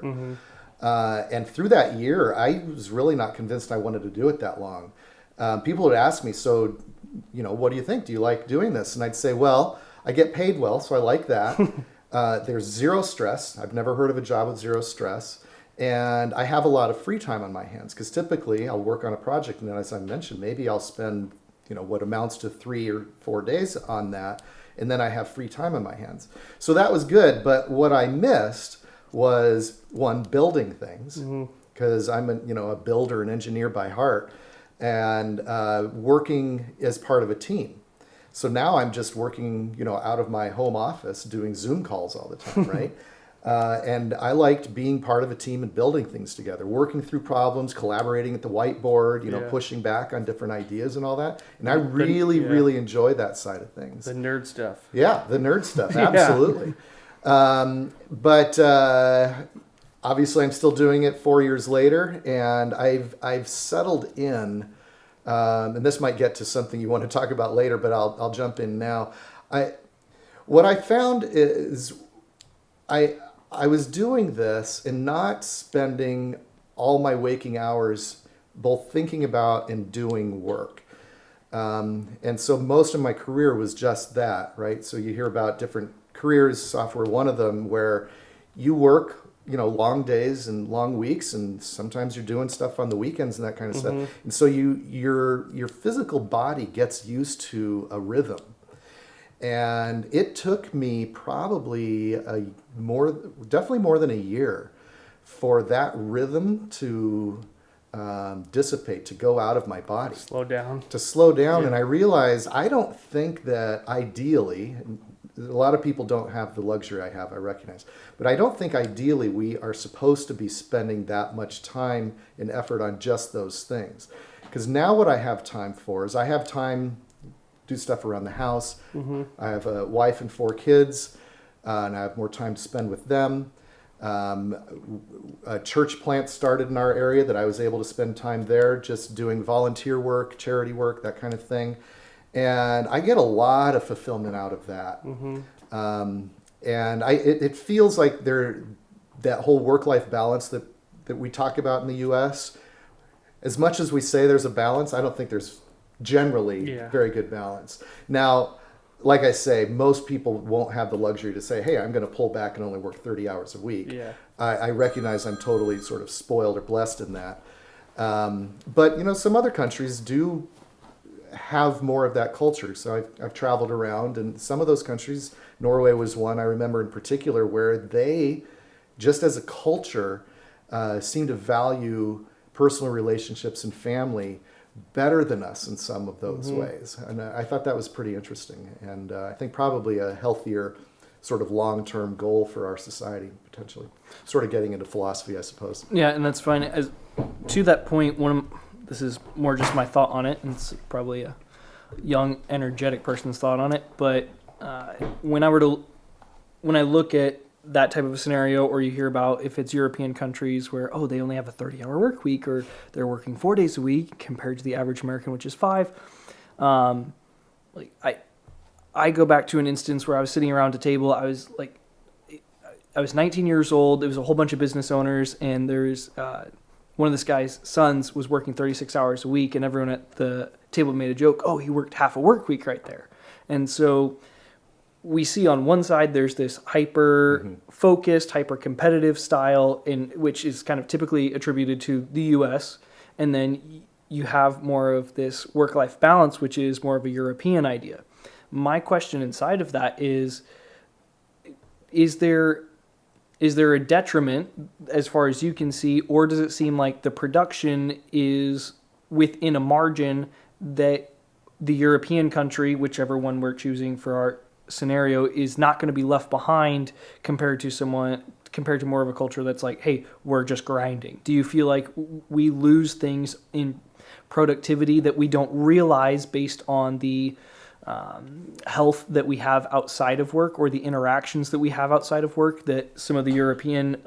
And through that year, I was really not convinced I wanted to do it that long. People would ask me, so, what do you think? Do you like doing this? And I'd say, well, I get paid well, so I like that. There's zero stress. I've never heard of a job with zero stress. And I have a lot of free time on my hands, because typically I'll work on a project, and then, as I mentioned, maybe I'll spend, what amounts to 3 or 4 days on that, and then I have free time on my hands. So that was good. But what I missed was, one, building things, because I'm a builder and engineer by heart, and working as part of a team. So now I'm just working, out of my home office doing Zoom calls all the time, right? And I liked being part of a team and building things together, working through problems, collaborating at the whiteboard, pushing back on different ideas and all that. And I really enjoy that side of things. The nerd stuff. Yeah, the nerd stuff, absolutely. But obviously I'm still doing it 4 years later, and I've settled in, and this might get to something you want to talk about later, but I'll jump in now. What I found is I was doing this and not spending all my waking hours both thinking about and doing work. And so most of my career was just that, right? So you hear about different careers, software, one of them, where you work, long days and long weeks, and sometimes you're doing stuff on the weekends and that kind of stuff. And so your physical body gets used to a rhythm. And it took me probably definitely more than a year for that rhythm to dissipate, to go out of my body. Slow down. To slow down. Yeah. And I realized I don't think that ideally, a lot of people don't have the luxury I have, I recognize, but I don't think ideally we are supposed to be spending that much time and effort on just those things. Because now what I have time for is I have time do stuff around the house. I have a wife and 4 kids, and I have more time to spend with them. A church plant started in our area that I was able to spend time there just doing volunteer work, charity work, that kind of thing. And I get a lot of fulfillment out of that. And it feels like that whole work-life balance that we talk about in the U.S., as much as we say there's a balance, I don't think there's generally very good balance. Now, like I say, most people won't have the luxury to say, hey, I'm going to pull back and only work 30 hours a week. I recognize I'm totally sort of spoiled or blessed in that. But, some other countries do have more of that culture. So I've traveled around, and some of those countries, Norway was one I remember in particular, where they, just as a culture, seem to value personal relationships and family better than us in some of those ways. And I thought that was pretty interesting. And I think probably a healthier sort of long-term goal for our society, potentially. Sort of getting into philosophy, I suppose. Yeah, and that's fine. To that point, this is more just my thought on it, and it's probably a young, energetic person's thought on it, but when I look at that type of a scenario, or you hear about if it's European countries where, they only have a 30-hour work week, or they're working 4 days a week compared to the average American, which is 5. I go back to an instance where I was sitting around a table. I was 19 years old. It was a whole bunch of business owners, and there's one of this guy's sons was working 36 hours a week, and everyone at the table made a joke, he worked half a work week right there. And so we see on one side there's this hyper-focused, hyper-competitive style, which is kind of typically attributed to the U.S., and then you have more of this work-life balance, which is more of a European idea. My question inside of that is there a detriment as far as you can see, or does it seem like the production is within a margin that the European country, whichever one we're choosing for our scenario, is not going to be left behind compared to compared to more of a culture that's like, hey, we're just grinding? Do you feel like we lose things in productivity that we don't realize based on the health that we have outside of work, or the interactions that we have outside of work, that some of the European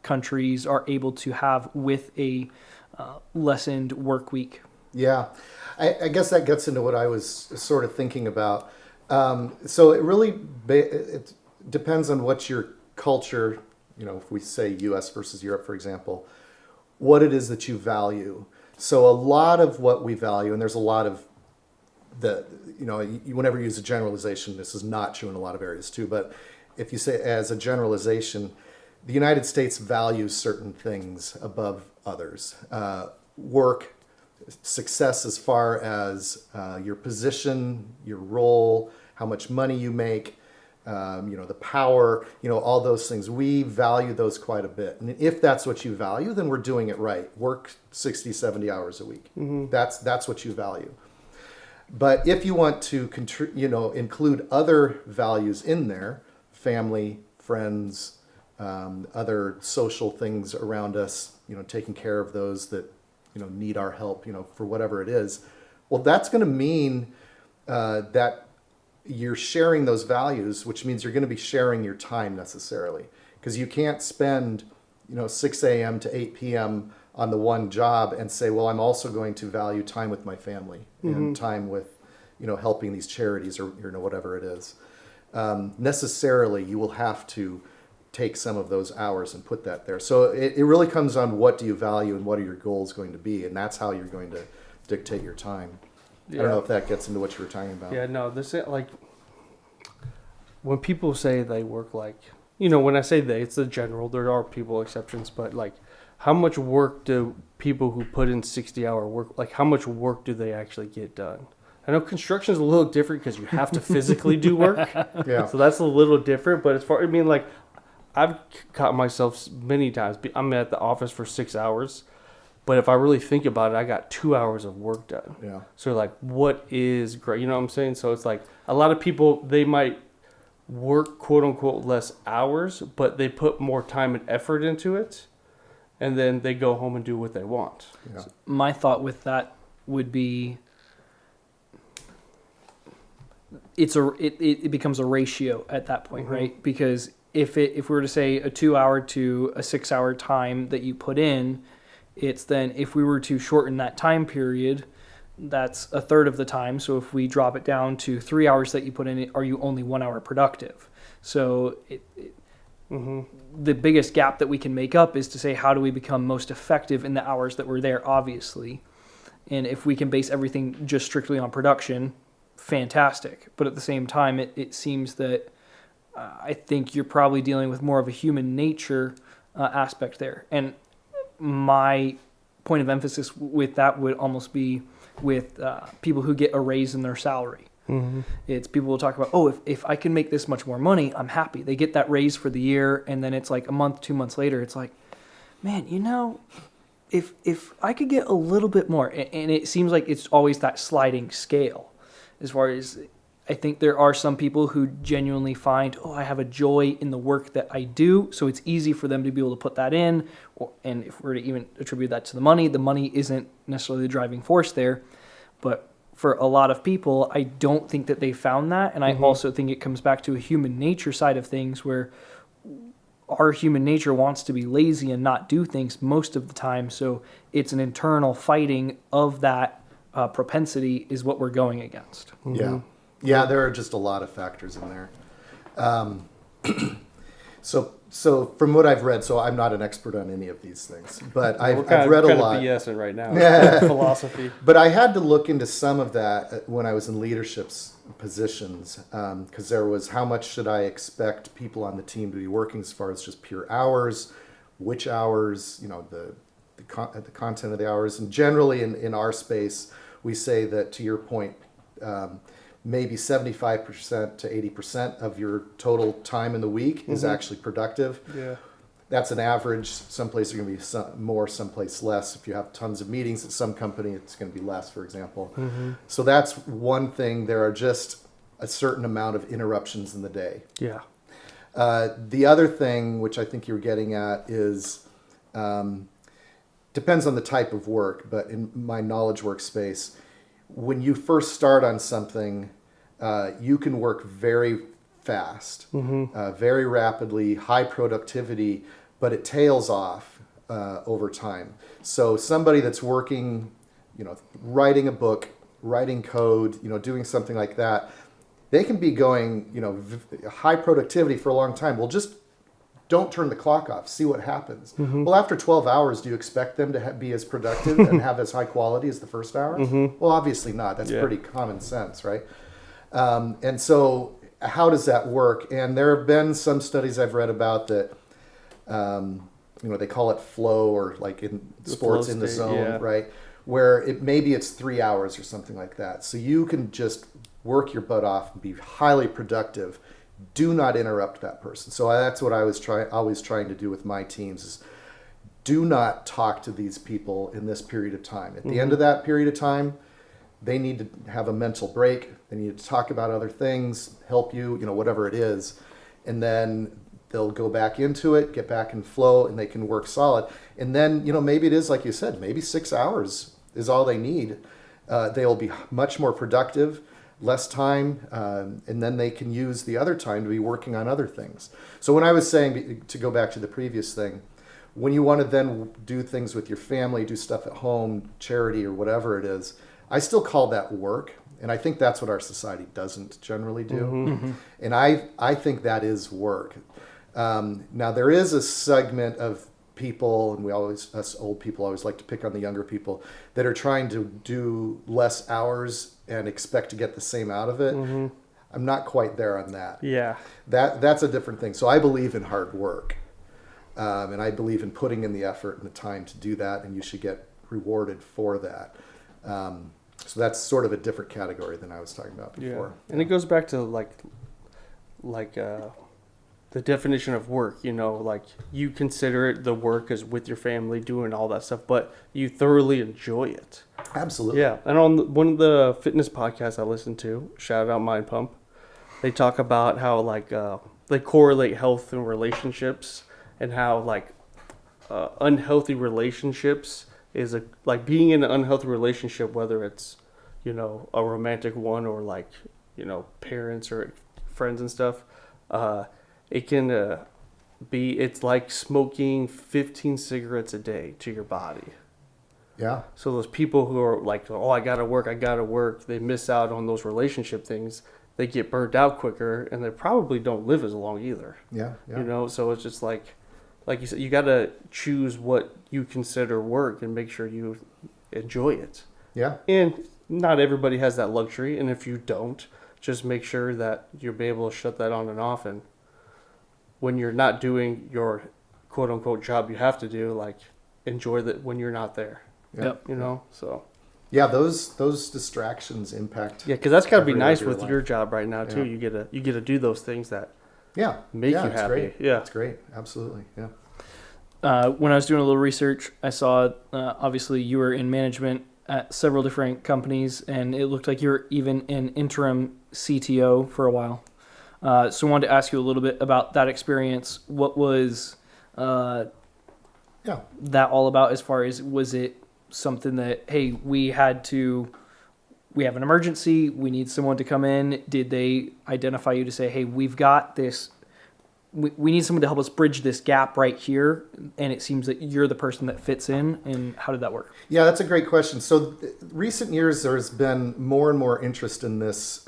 countries are able to have with a lessened work week? Yeah, I guess that gets into what I was sort of thinking about. So it really it depends on what your culture, if we say U.S. versus Europe, for example, what it is that you value. So a lot of what we value, and there's a lot of you whenever you use a generalization, this is not true in a lot of areas too, but if you say as a generalization, the United States values certain things above others. Work, success as far as your position, your role, how much money you make, the power, all those things. We value those quite a bit. And if that's what you value, then we're doing it right. Work 60, 70 hours a week. Mm-hmm. That's what you value. But if you want to include other values in there, family, friends, other social things around us, taking care of those that need our help, for whatever it is, well, that's going to mean that you're sharing those values, which means you're going to be sharing your time necessarily, because you can't spend 6 a.m. to 8 p.m. on the one job and say, well, I'm also going to value time with my family and time with helping these charities or whatever it is. Necessarily, you will have to take some of those hours and put that there. So it really comes on what do you value and what are your goals going to be, and that's how you're going to dictate your time. Yeah. I don't know if that gets into what you were talking about. Yeah, no, this is like when people say they work like, when I say they, it's the general, there are people exceptions, but like how much work do people who put in 60-hour work, like how much work do they actually get done? I know construction is a little different because you have to physically do work. Yeah. So that's a little different, but like I've caught myself many times, I'm at the office for 6 hours, but if I really think about it, I got 2 hours of work done. Yeah. So like, what is great? You know what I'm saying? So it's like a lot of people, they might work quote unquote less hours, but they put more time and effort into it, and then they go home and do what they want. Yeah. So my thought with that would be, it becomes a ratio at that point, right? Because if we were to say a 2 hour to a 6 hour time that you put in, it's then if we were to shorten that time period, that's a third of the time. So if we drop it down to 3 hours that you put in, are you only 1 hour productive? So the biggest gap that we can make up is to say, how do we become most effective in the hours that we're there, obviously. And if we can base everything just strictly on production, fantastic. But at the same time, it seems that I think you're probably dealing with more of a human nature aspect there. And my point of emphasis with that would almost be with people who get a raise in their salary. Mm-hmm. It's people will talk about, oh, if I can make this much more money, I'm happy. They get that raise for the year, and then it's like a month, 2 months later, it's like, man, if I could get a little bit more, and it seems like it's always that sliding scale. As far as, I think there are some people who genuinely find, oh, I have a joy in the work that I do, so it's easy for them to be able to put that in. And if we're to even attribute that to the money isn't necessarily the driving force there. But for a lot of people, I don't think that they found that. And I also think it comes back to a human nature side of things, where our human nature wants to be lazy and not do things most of the time. So it's an internal fighting of that propensity is what we're going against. Mm-hmm. Yeah, there are just a lot of factors in there. So from what I've read, so I'm not an expert on any of these things, but I've read a lot. We're kind of BSing right now. Philosophy. But I had to look into some of that when I was in leadership positions, because there was how much should I expect people on the team to be working as far as just pure hours, which hours, the content of the hours. And generally in our space, we say that, to your point, maybe 75% to 80% of your total time in the week is actually productive. Yeah. That's an average. Some places are going to be more, someplace less. If you have tons of meetings at some company, it's going to be less, for example. So that's one thing. There are just a certain amount of interruptions in the day. Yeah. The other thing, which I think you're getting at, is depends on the type of work, but in my knowledge workspace, when you first start on something, you can work very fast, very rapidly, high productivity, but it tails off over time. So somebody that's working, writing a book, writing code, doing something like that, they can be going, high productivity for a long time. Well, just don't turn the clock off. See what happens. Well, after 12 hours, do you expect them to be as productive and have as high quality as the first hour? Well, obviously not. That's pretty common sense, right? And so how does that work? And there have been some studies I've read about that, they call it flow, or like in sports, in the zone, right? Where maybe it's 3 hours or something like that. So you can just work your butt off and be highly productive. Do not interrupt that person. So that's what I was always trying to do with my teams, is do not talk to these people in this period of time. At the end of that period of time, they need to have a mental break. They need to talk about other things, help you, whatever it is. And then they'll go back into it, get back in flow, and they can work solid. And then, maybe it is like you said, maybe 6 hours is all they need. They'll be much more productive, less time, and then they can use the other time to be working on other things. So when I was saying, to go back to the previous thing, when you want to then do things with your family, do stuff at home, charity or whatever it is, I still call that work. And I think that's what our society doesn't generally do. And I think that is work. Now, there is a segment of people, and us old people always like to pick on the younger people, that are trying to do less hours and expect to get the same out of it. I'm not quite there on that. Yeah. That's a different thing. So I believe in hard work. And I believe in putting in the effort and the time to do that, and you should get rewarded for that. So that's sort of a different category than I was talking about before. And it goes back to like the definition of work, like you consider it the work is with your family doing all that stuff, but you thoroughly enjoy it. Absolutely. Yeah. And on one of the fitness podcasts I listen to, shout out Mind Pump, they talk about how they correlate health and relationships, and how unhealthy relationships is like being in an unhealthy relationship, whether it's, a romantic one or parents or friends and stuff. It can it's like smoking 15 cigarettes a day to your body. Yeah. So those people who are like, oh, I gotta work, they miss out on those relationship things. They get burnt out quicker, and they probably don't live as long either. Yeah. So it's just like you said, you gotta choose what you consider work and make sure you enjoy it. Yeah. And not everybody has that luxury, and if you don't, just make sure that you'll be able to shut that on and off, and when you're not doing your quote unquote job you have to do, enjoy that when you're not there. Yeah. So. Yeah, those distractions impact. Yeah, because that's got to be nice with life. your job right now too. Yeah. You get to do those things that make you it's happy. Great. Yeah, it's great. Absolutely. Yeah. When I was doing a little research, I saw obviously you were in management at several different companies, and it looked like you were even an interim CTO for a while. So I wanted to ask you a little bit about that experience. What was that all about, as far as, was it something that, hey, we have an emergency, we need someone to come in? Did they identify you to say, hey, we've got this, we need someone to help us bridge this gap right here, and it seems that you're the person that fits in? And how did that work? Yeah, that's a great question. So recent years, there's been more and more interest in this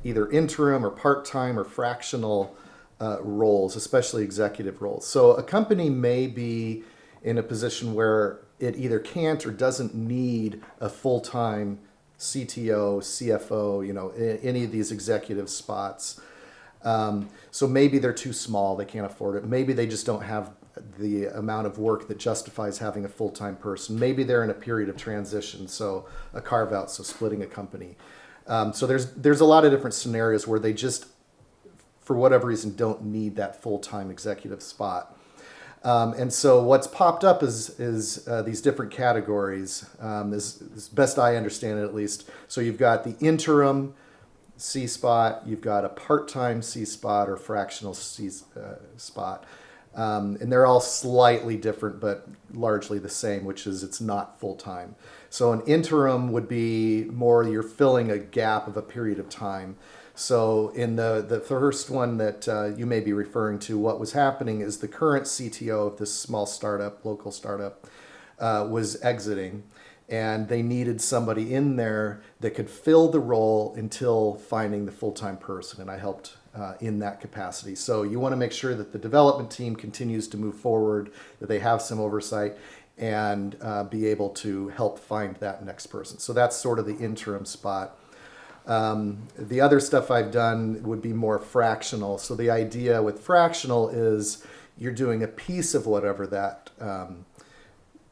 either interim or part-time or fractional roles, especially executive roles. So a company may be in a position where it either can't or doesn't need a full-time CTO, CFO, any of these executive spots. So maybe they're too small, they can't afford it. Maybe they just don't have the amount of work that justifies having a full-time person. Maybe they're in a period of transition, so a carve-out, so splitting a company. So there's a lot of different scenarios where they just, for whatever reason, don't need that full-time executive spot. And so what's popped up is these different categories, as best I understand it at least. So you've got the interim C spot, you've got a part-time C spot or fractional C spot. And they're all slightly different, but largely the same, which is it's not full-time. So an interim would be more you're filling a gap of a period of time. So in the first one that you may be referring to, what was happening is the current CTO of this small startup, local startup, was exiting. And they needed somebody in there that could fill the role until finding the full-time person. And I helped in that capacity. So you want to make sure that the development team continues to move forward, that they have some oversight, and be able to help find that next person. So that's sort of the interim spot. The other stuff I've done would be more fractional. So the idea with fractional is you're doing a piece of whatever that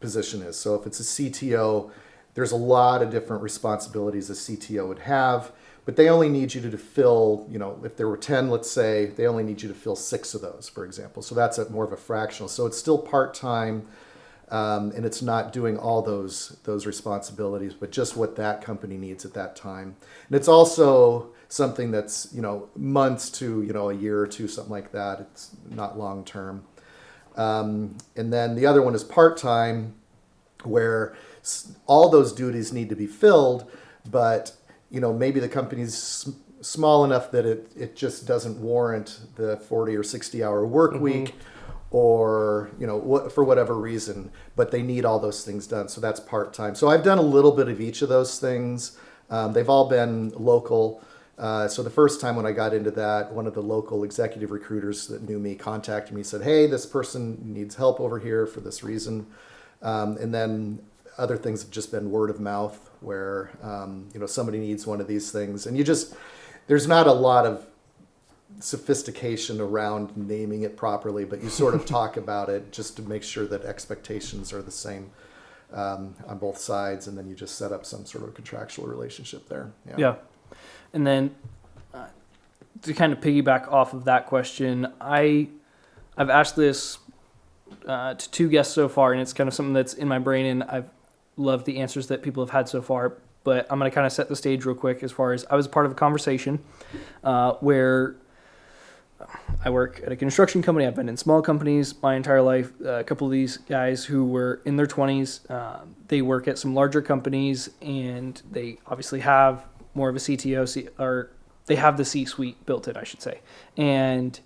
position is. So if it's a CTO, there's a lot of different responsibilities a CTO would have, but they only need you to fill, if there were 10, let's say, they only need you to fill 6 of those, for example. So that's more of a fractional. So it's still part-time, and it's not doing all those responsibilities, but just what that company needs at that time. And it's also something that's, months to, a year or two, something like that. It's not long-term. And then the other one is part-time, where all those duties need to be filled, but maybe the company's small enough that it just doesn't warrant the 40 or 60 hour work week, or for whatever reason, but they need all those things done. So that's part-time. So I've done a little bit of each of those things. They've all been local. So the first time when I got into that, one of the local executive recruiters that knew me contacted me, said, hey, this person needs help over here for this reason. And then other things have just been word of mouth, where somebody needs one of these things, and there's not a lot of sophistication around naming it properly, but you sort of talk about it just to make sure that expectations are the same on both sides, and then you just set up some sort of contractual relationship there. Yeah. And then to kind of piggyback off of that question, I've asked this to 2 guests so far, and it's kind of something that's in my brain, and I've loved the answers that people have had so far. But I'm going to kind of set the stage real quick. As far as I was a part of a conversation where I work at a construction company. I've been in small companies my entire life. A couple of these guys who were in their 20s, they work at some larger companies, and they obviously have more of a CTO, or they have the C-suite built in, I should say. And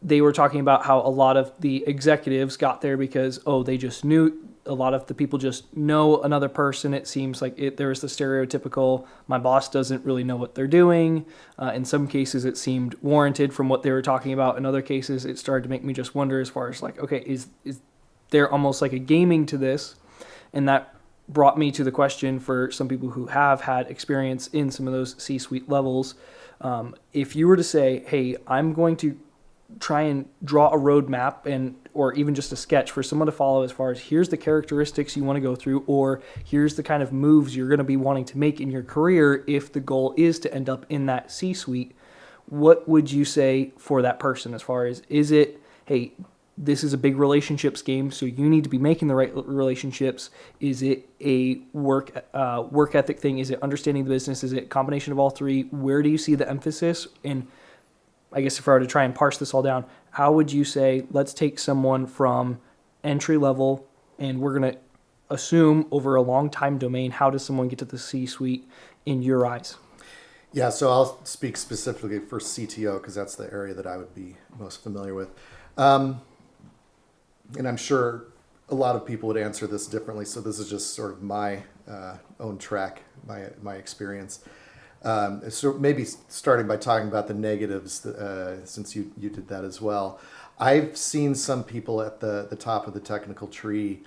they were talking about how a lot of the executives got there because, they just knew. A lot of the people just know another person. It seems like there was the stereotypical, my boss doesn't really know what they're doing. In some cases, it seemed warranted from what they were talking about. In other cases, it started to make me just wonder as far as like, okay, is there almost like a gaming to this? And that brought me to the question for some people who have had experience in some of those C-suite levels. If you were to say, hey, I'm going to try and draw a roadmap or even just a sketch for someone to follow as far as here's the characteristics you want to go through, or here's the kind of moves you're going to be wanting to make in your career if the goal is to end up in that C-suite, what would you say for that person as far as, is it, hey, this is a big relationships game, so you need to be making the right relationships? Is it a work ethic thing? Is it understanding the business? Is it a combination of all three? Where do you see the emphasis? And I guess if I were to try and parse this all down, how would you say, let's take someone from entry level, and we're going to assume over a long time domain, how does someone get to the C-suite in your eyes? Yeah, so I'll speak specifically for CTO because that's the area that I would be most familiar with. And I'm sure a lot of people would answer this differently, so this is just sort of my own track, my experience. So maybe starting by talking about the negatives, since you did that as well. I've seen some people at the top of the technical tree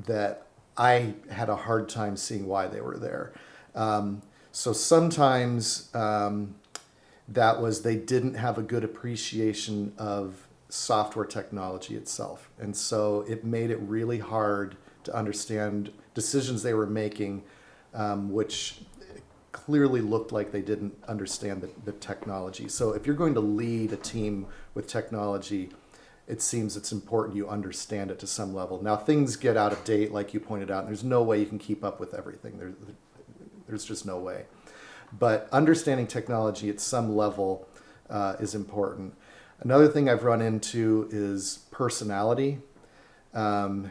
that I had a hard time seeing why they were there. So sometimes that was they didn't have a good appreciation of software technology itself. And so it made it really hard to understand decisions they were making, which clearly looked like they didn't understand the technology. So if you're going to lead a team with technology, it seems it's important you understand it to some level. Now things get out of date, like you pointed out, and there's no way you can keep up with everything. There's just no way. but understanding technology at some level is important. Another thing I've run into is personality, and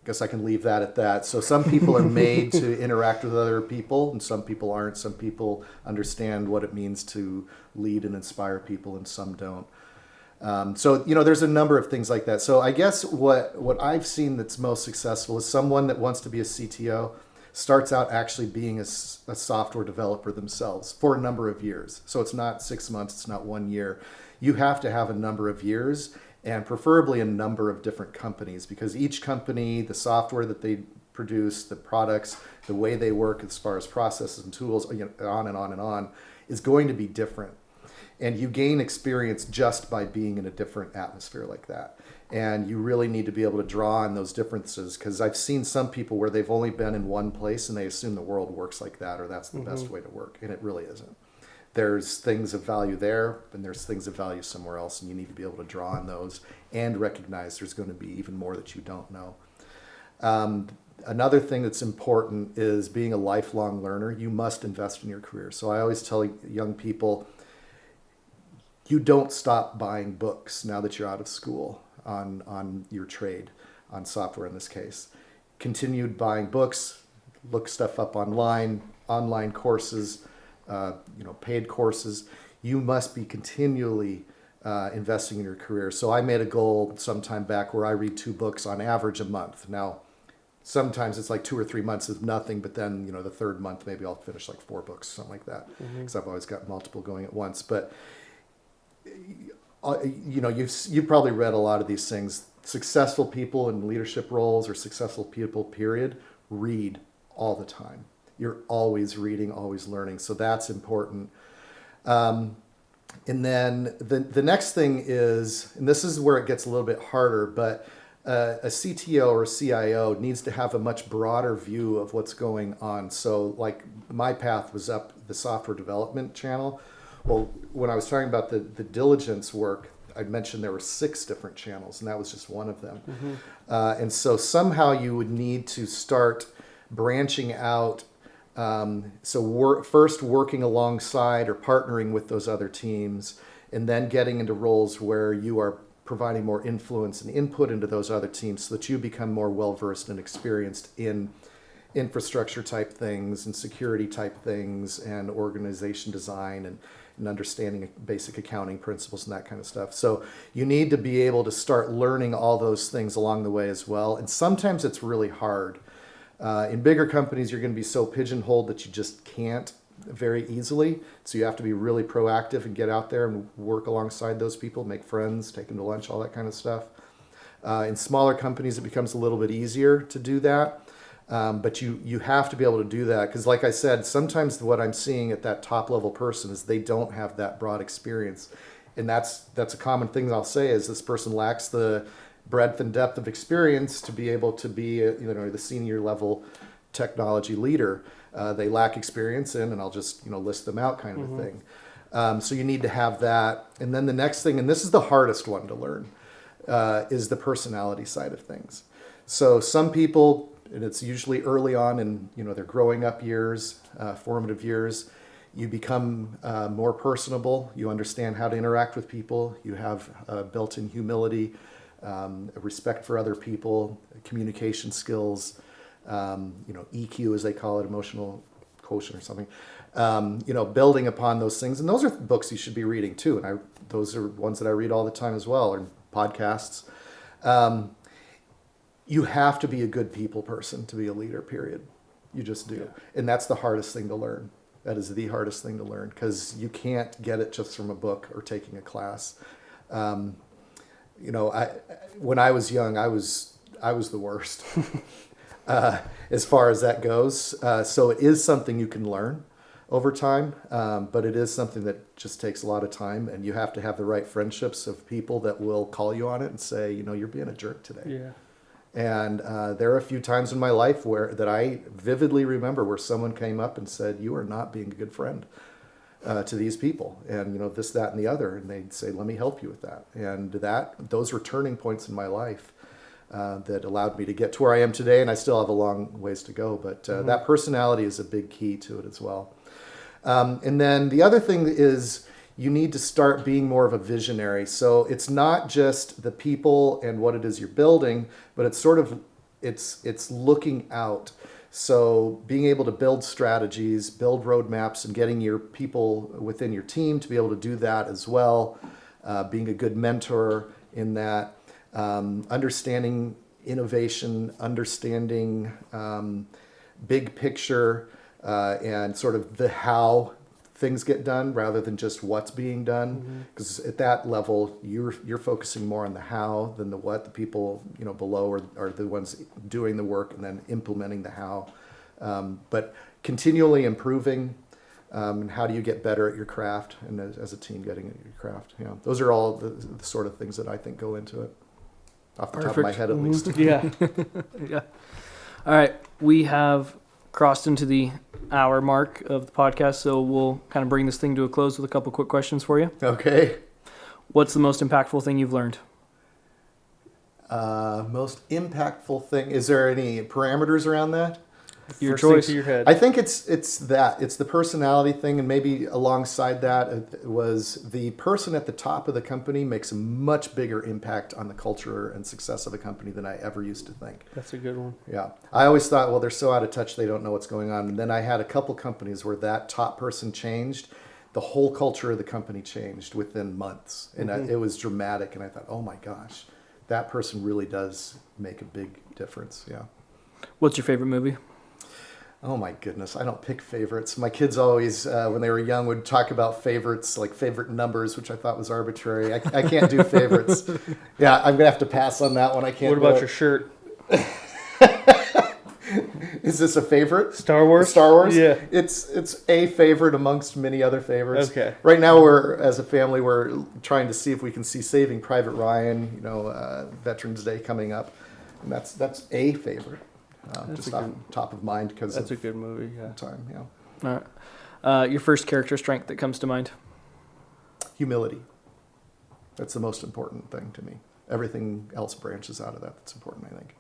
guess I can leave that at that. So some people are made to interact with other people, and some people aren't. Some people understand what it means to lead and inspire people, and some don't. So, there's a number of things like that. So I guess what I've seen that's most successful is someone that wants to be a CTO starts out actually being a software developer themselves for a number of years. So it's not 6 months, it's not 1 year. You have to have a number of years, and preferably a number of different companies, because each company, the software that they produce, the products, the way they work as far as processes and tools, on and on and on, is going to be different. And you gain experience just by being in a different atmosphere like that. And you really need to be able to draw on those differences, because I've seen some people where they've only been in one place and they assume the world works like that, or that's the best way to work. And it really isn't. There's things of value there, and there's things of value somewhere else, and you need to be able to draw on those and recognize there's going to be even more that you don't know. Another thing that's important is being a lifelong learner. You must invest in your career. So I always tell young people, you don't stop buying books now that you're out of school on your trade, on software in this case. Continued buying books, look stuff up online courses, paid courses. You must be continually investing in your career. So I made a goal some time back where I read 2 books on average a month. Now, sometimes it's like 2 or 3 months is nothing, but then, the third month, maybe I'll finish like 4 books, something like that, because I've always got multiple going at once. But, you've probably read a lot of these things. Successful people in leadership roles, or successful people, period, read all the time. You're always reading, always learning. So that's important. And then the next thing is, and this is where it gets a little bit harder, but a CTO or a CIO needs to have a much broader view of what's going on. So like my path was up the software development channel. Well, when I was talking about the diligence work, I mentioned there were 6 different channels, and that was just one of them. And so somehow you would need to start branching out. First working alongside or partnering with those other teams, and then getting into roles where you are providing more influence and input into those other teams, so that you become more well-versed and experienced in infrastructure type things and security type things and organization design and understanding basic accounting principles and that kind of stuff. So you need to be able to start learning all those things along the way as well. And sometimes it's really hard. In bigger companies, you're going to be so pigeonholed that you just can't very easily. So you have to be really proactive and get out there and work alongside those people, make friends, take them to lunch, all that kind of stuff. In smaller companies, it becomes a little bit easier to do that. But you have to be able to do that, because like I said, sometimes what I'm seeing at that top level person is they don't have that broad experience. And that's a common thing I'll say is this person lacks the breadth and depth of experience to be able to be the senior level technology leader. They lack experience in, and I'll just list them out kind of a thing. So you need to have that. And then the next thing, and this is the hardest one to learn, is the personality side of things. So some people, and it's usually early on in their growing up years, formative years, you become more personable. You understand how to interact with people. You have built-in humility, a respect for other people, communication skills, EQ as they call it, emotional quotient or something. Building upon those things, and those are books you should be reading too. And those are ones that I read all the time as well, or podcasts. You have to be a good people person to be a leader, period. You just do. Yeah. And that's the hardest thing to learn. That is the hardest thing to learn, because you can't get it just from a book or taking a class. When I was young, I was the worst as far as that goes. So it is something you can learn over time, but it is something that just takes a lot of time, and you have to have the right friendships of people that will call you on it and say, you're being a jerk today. Yeah. And there are a few times in my life that I vividly remember where someone came up and said, you are not being a good friend to these people, and this, that, and the other, and they'd say, let me help you with that. And those were turning points in my life that allowed me to get to where I am today, and I still have a long ways to go. But that personality is a big key to it as well. And then the other thing is you need to start being more of a visionary. So it's not just the people and what it is you're building, but it's sort of it's looking out. So being able to build strategies, build roadmaps, and getting your people within your team to be able to do that as well. Being a good mentor in that, understanding innovation, understanding big picture, and sort of the how things get done rather than just what's being done. Because at that level, you're focusing more on the how than the what. The people below are the ones doing the work and then implementing the how. But continually improving. And how do you get better at your craft, and as a team getting at your craft? Those are all the sort of things that I think go into it, off the top of my head at least. Yeah. Yeah. All right, we have crossed into the hour mark of the podcast, so we'll kind of bring this thing to a close with a couple quick questions for you. Okay. What's the most impactful thing you've learned? Most impactful thing. Is there any parameters around that? Your First thing choice. to your head. I think it's the personality thing, and maybe alongside that it was the person at the top of the company makes a much bigger impact on the culture and success of a company than I ever used to think. That's a good one. Yeah, I always thought, well, they're so out of touch, they don't know what's going on. And then I had a couple companies where that top person changed, the whole culture of the company changed within months, and it was dramatic. And I thought, oh my gosh, that person really does make a big difference. Yeah. What's your favorite movie? Oh my goodness, I don't pick favorites. My kids always, when they were young, would talk about favorites, like favorite numbers, which I thought was arbitrary. I can't do favorites. Yeah, I'm going to have to pass on that one. I can't. What about your shirt? Is this a favorite? Star Wars? Star Wars? Yeah. It's a favorite amongst many other favorites. Okay. Right now, as a family, we're trying to see if we can see Saving Private Ryan, Veterans Day coming up. And that's a favorite. Just top of mind because That's a good movie. Yeah. time. Yeah. All right. Your first character strength that comes to mind? Humility. That's the most important thing to me. Everything else branches out of that. That's important, I think.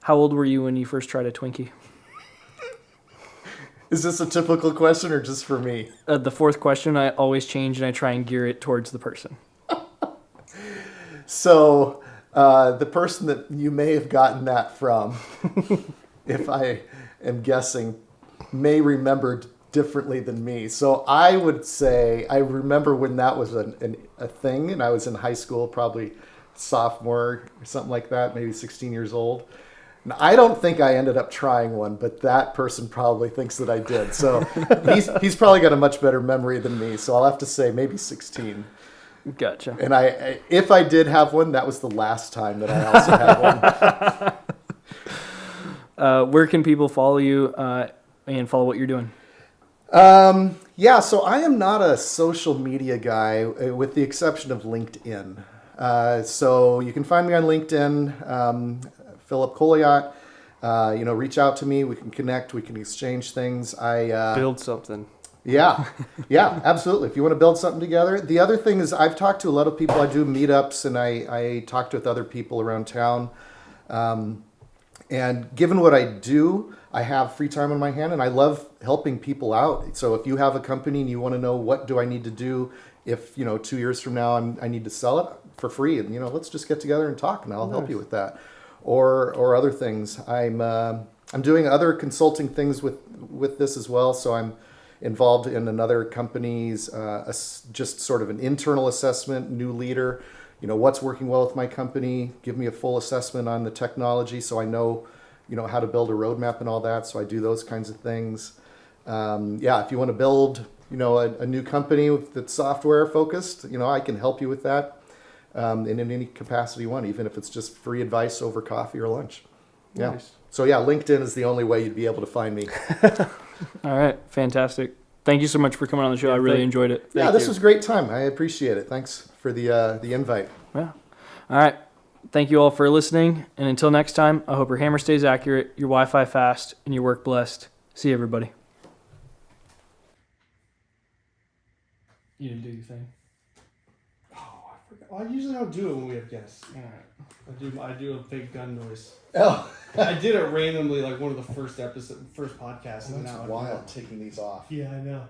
How old were you when you first tried a Twinkie? Is this a typical question or just for me? The fourth question I always change, and I try and gear it towards the person. So the person that you may have gotten that from, if I am guessing, may remember differently than me. So I would say I remember when that was a thing, and I was in high school, probably sophomore or something like that, maybe 16 years old. And I don't think I ended up trying one, but that person probably thinks that I did. So he's probably got a much better memory than me. So I'll have to say maybe 16. Gotcha. And if I did have one, that was the last time that I also had one. Where can people follow you and follow what you're doing? Yeah, so I am not a social media guy, with the exception of LinkedIn. So you can find me on LinkedIn, Philippe Colliat. Reach out to me. We can connect. We can exchange things. Build something. Yeah, absolutely. If you want to build something together. The other thing is I've talked to a lot of people. I do meetups, and I talked with other people around town. And given what I do, I have free time on my hand, and I love helping people out. So if you have a company and you want to know what do I need to do if 2 years from now I need to sell it for free, and let's just get together and talk, and I'll help you with that, or other things. I'm doing other consulting things with this as well. So I'm involved in another company's just sort of an internal assessment, new leader. What's working well with my company, give me a full assessment on the technology so I know, how to build a roadmap and all that. So I do those kinds of things. If you want to build, a new company that's software focused, I can help you with that in any capacity you want, even if it's just free advice over coffee or lunch. Yeah. Nice. So LinkedIn is the only way you'd be able to find me. All right. Fantastic. Thank you so much for coming on the show. I really enjoyed it. Yeah, this was a great time. I appreciate it. Thanks for the invite. Yeah. All right. Thank you all for listening. And until next time, I hope your hammer stays accurate, your Wi-Fi fast, and your work blessed. See you, everybody. You didn't do your thing. Oh, I I usually don't do it when we have guests. All right. I do a fake gun noise. Oh, I did it randomly, like one of the first podcasts. And that's now I do wild it. taking these off. Yeah, I know.